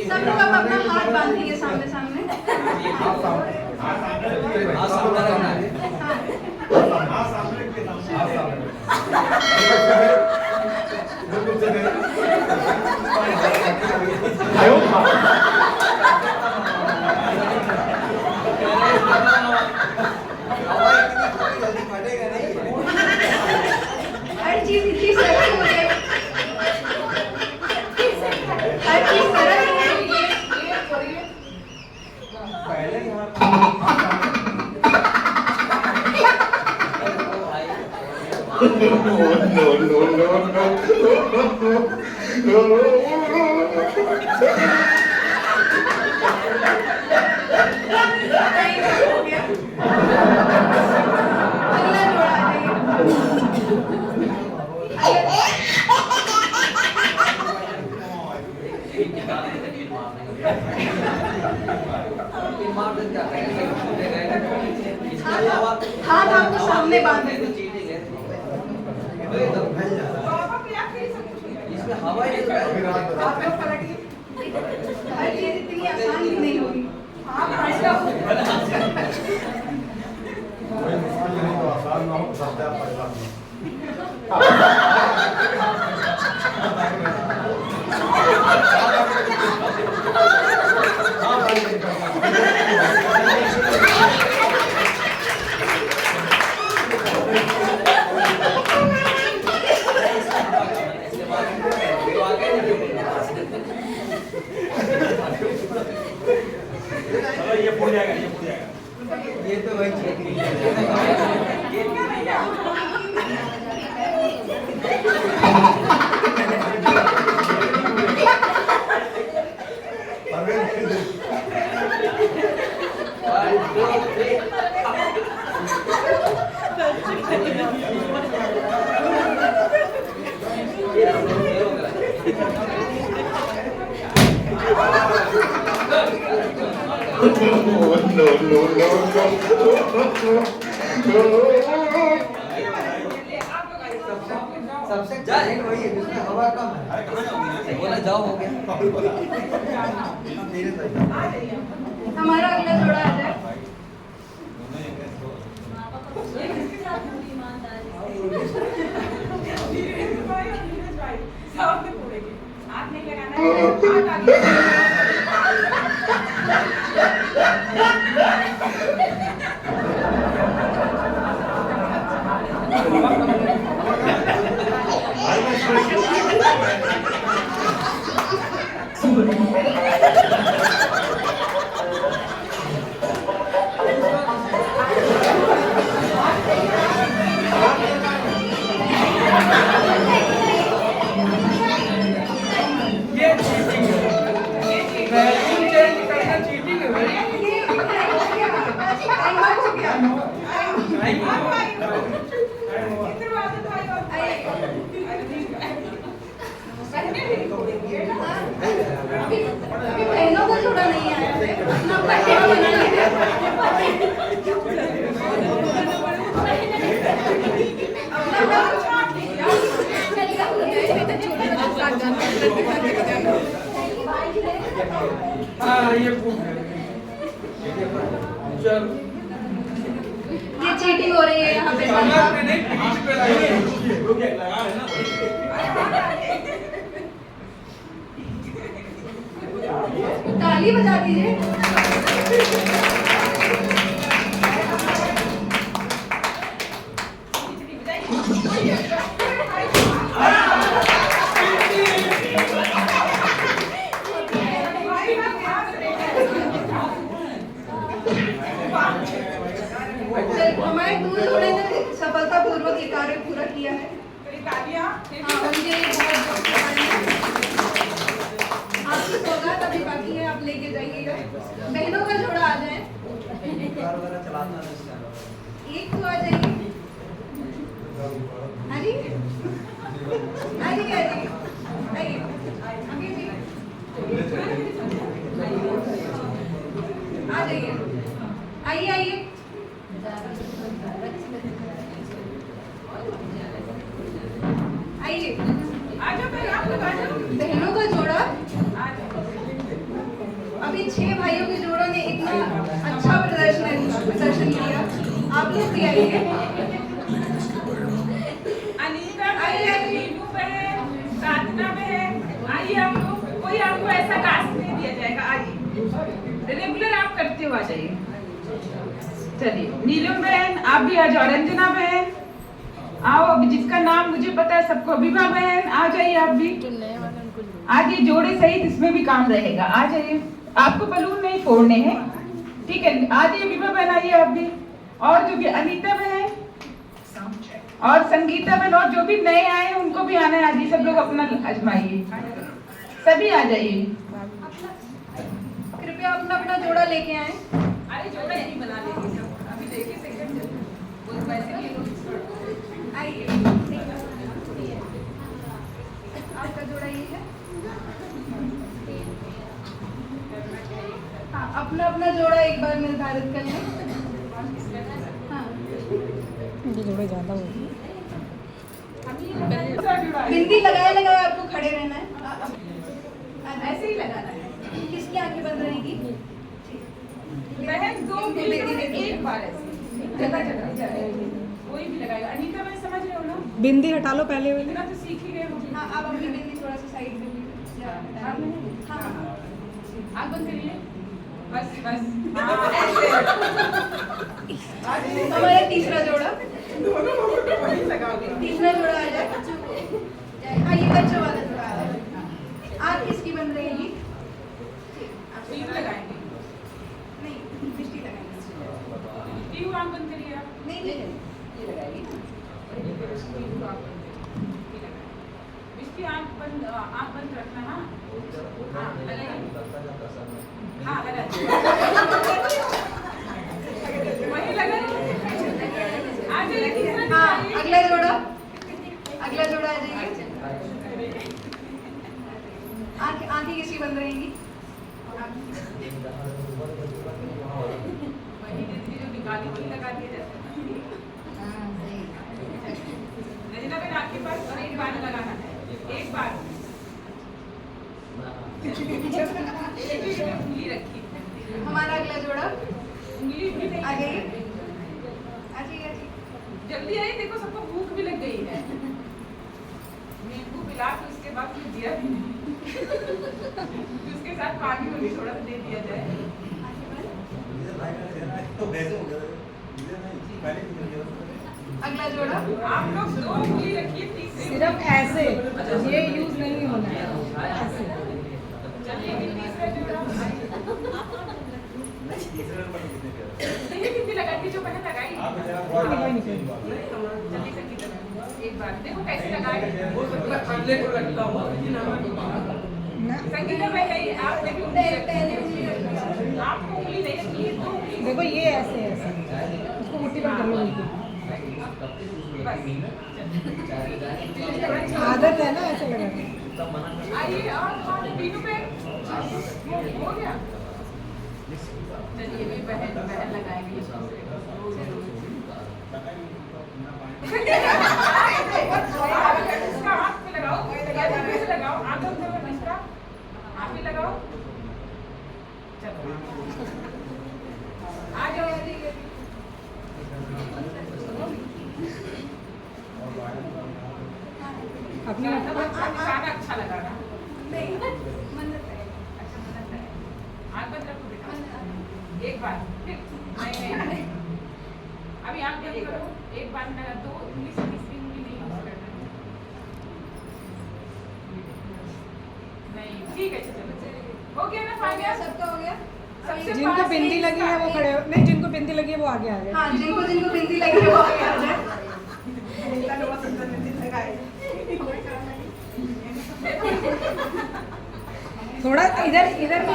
सब लोग अब अपना हाथ बांधिए सामने सामने। हर चीज इतनी सरल हो गई, हर चीज सरल हो गई। पहले यहाँ हो गया। अगला जोड़ा आ जाइए। हाथ आपको सामने बांधे। इसमें हवा ही नहीं आप लोग पलटिए। हर चीज इतनी आसान भी नहीं होगी। आप पलटो। ये फूट जाएगा, ये फूट जाएगा। ये तो वही चीज सबसे जाए वही है जिसमें हवा कम है। बोला जाओ हो गया। हमारा अगला जोड़ा आ जाए। हाथ नहीं लगाना है, हाथ आगे। अभी बहनों का जोड़ा नहीं आया है, अपना पहले बना लेते ये चीटिंग हो रही है यहाँ पे। ताली बजा दीजिए। हमारे दूर जोड़े ने सफलतापूर्वक ये कार्य पूरा किया है। आपकी सौगात अभी बाकी है, आप लेके जाइएगा। बहनों का जोड़ा आ जाए। एक तो आ जाइए। अरे अरे अरे आइए आगे जी, आ जाइए, आइए आइए। आइए, आ जाओ, पहले आप लोग आ जाओ। बहनों का जोड़ा, अभी 6 भाइयों के जोड़ों ने इतना अच्छा प्रदर्शन किया। आप लोग भी आइए। अनीता बहन, नीलू बहन, साधना बहन, आइए आप लोग। कोई आपको ऐसा टास्क नहीं दिया जाएगा, आइए। रेगुलर आप करते हो, आ जाइए। चलिए नीलम बहन आप भी आ जाओ। रंजना बहन आओ। अभी जिसका नाम मुझे पता है सबको। अभिभा बहन आ जाइए आप भी। आज ये जोड़े सहित इसमें भी काम रहेगा, आ जाइए। आपको बलून नहीं फोड़ने हैं, ठीक है। आ जाइए अभिभा बहन, आइए आप भी। और जो भी अनीता बहन और संगीता बहन और जो भी नए आए हैं उनको भी आना है। आज सब लोग अपना आजमाइए, सभी आ जाइए। कृपया अपना अपना जोड़ा लेके आए। अरे जोड़ा यही बना लेंगे सब। अभी देखिए सेकंड वो वैसे भी लोग आइए। आपका जोड़ा ये है। हाँ, अपना अपना जोड़ा एक बार निर्धारित कर लें। हाँ, जोड़े ज्यादा हो बिंदी लगाए लगाए आपको खड़े रहना है। ऐसे ही लगाना है। किसकी आंखें बंद रहेंगी? बहन दो एक बार ऐसे जगह जगह कोई भी लगाएगा। अनीता मैं समझ रहे हो ना, बिंदी हटा लो पहले वाली। इतना तो सीख ही गए हो। हाँ, आप अपनी बिंदी थोड़ा सा साइड में लीजिए। हाँ, आप बंद करिए, बस बस। हाँ, ऐसे। हमारा तीसरा जोड़ा, वही लगाओगे। तीसरा जोड़ा आ जाए। हाँ, ये बच्चों वाला जोड़ा आ रहा है। आँख किसकी बंद रहेगी? टीम लगाएंगे, नहीं, दृष्टि लगाएंगे। टीम आँख बंद करिए आप। नहीं नहीं, ये लगाइए। इसकी आँख बंद रखना। हाँ लगाइए। हाँ लगाइए, वही लगाइए। आ जाइए तीसरा। हाँ, अगला जोड़ा आ जाइए। आंखें किसकी बंद रहेंगी? वही दीदी जो निकाली वही लगा दिया जाता है। रजना बहन आपके पास और एक बार लगाना है, एक बार। उंगली रखी। हमारा अगला जोड़ा उंगली भी नहीं। आ जाइए, आ जाइए। जल्दी आइए, देखो सबको भूख भी लग गई है। नींबू पिला के उसके बाद फिर दिया भी नहीं। उसके साथ पानी भी थोड़ा सा दे दिया जाए। अगला जोड़ा आप लोग दो उंगली रखिए, तीसरी सिर्फ ऐसे, ये यूज नहीं होना है ऐसे। चलिए अभी तीसरा जोड़ा। देखिए कितनी लगाई जो मैंने लगाई। जल्दी से कितना एक बार देखो कैसे लगाए। संगीता में है आप आपको उंगली नहीं रखी है, दो उंगली। देखो ये ऐसे ऐसे उसको मुट्ठी में कर लो बिल्कुल। आदत है ना ऐसे लगाने। आइए और बीनू पे हो गया। चलिए भी बहन लगाएंगे। इसका हाथ पे लगाओ या धीरे से लगाओ। आंखों में इसका हाथ पे लगाओ। चलो आ जाओ। अपने निशाना अच्छा लगाना। नहीं, मन्नत है। अच्छा मन्नत है। आँख बंद रखो बेटा, एक बार फिर। नहीं अभी आँख बंद करो, एक बार लगा। दो उंगली से तीसरी उंगली नहीं यूज करना। नहीं ठीक है, चलो हो गया ना फायदा। सबका हो गया। सबसे जिनको पास बिंदी लगी है वो खड़े हो। नहीं, जिनको बिंदी लगी है वो आगे आ जाए। हाँ, जिनको बिंदी लगी है वो आगे आ जाए। थोड़ा इधर इधर भी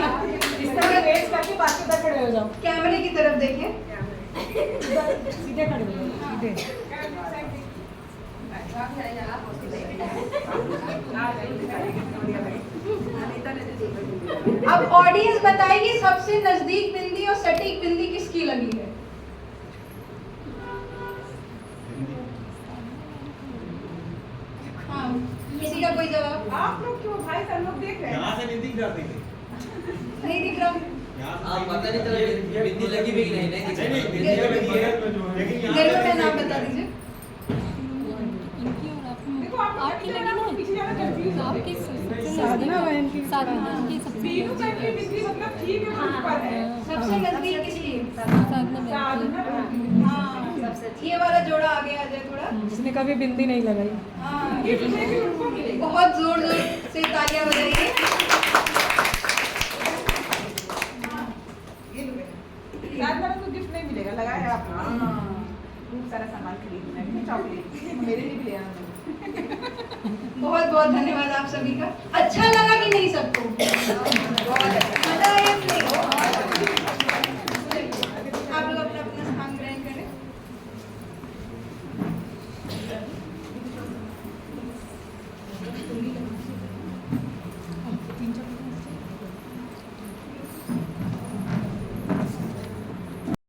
इस तरह रेस करके बाकी उधर खड़े हो जाओ। कैमरे की तरफ देखें। इधर सीधे खड़े हो जाओ, सीधे। अब ऑडियंस बताएगी सबसे नजदीक बिंदी और सटीक बिंदी किसकी लगी है। हाँ, किसी का कोई जवाब? आप लोग क्यों भाई सब लोग जाती थी। नहीं दिख रहा। आप पता नहीं चला बिंदी लगी भी कि नहीं नहीं नहीं बिंदी लगी है लेकिन यहाँ मेरे को क्या नाम बता दीजिए। आपकी लगी ना पीछे जाना कंफ्यूज आपकी साधना बहन की साधना की सबसे बीनू बहन की बिंदी मतलब ठीक है मुझ पर है। सबसे नजदीक किसकी? साधना हाँ ये वाला जोड़ा आगे आ जाए थोड़ा। जिसने कभी बिंदी नहीं लगाई। हाँ ये विजय भी उनको मिलेगी। बहुत जोर जोर से तालियां बजाइए। साधना को गिफ्ट नहीं मिलेगा लगाया आप। खूब सारा सामान खरीदना है चॉकलेट मेरे लिए भी ले आना। बहुत बहुत धन्यवाद आप सभी का। अच्छा लगा कि नहीं सबको?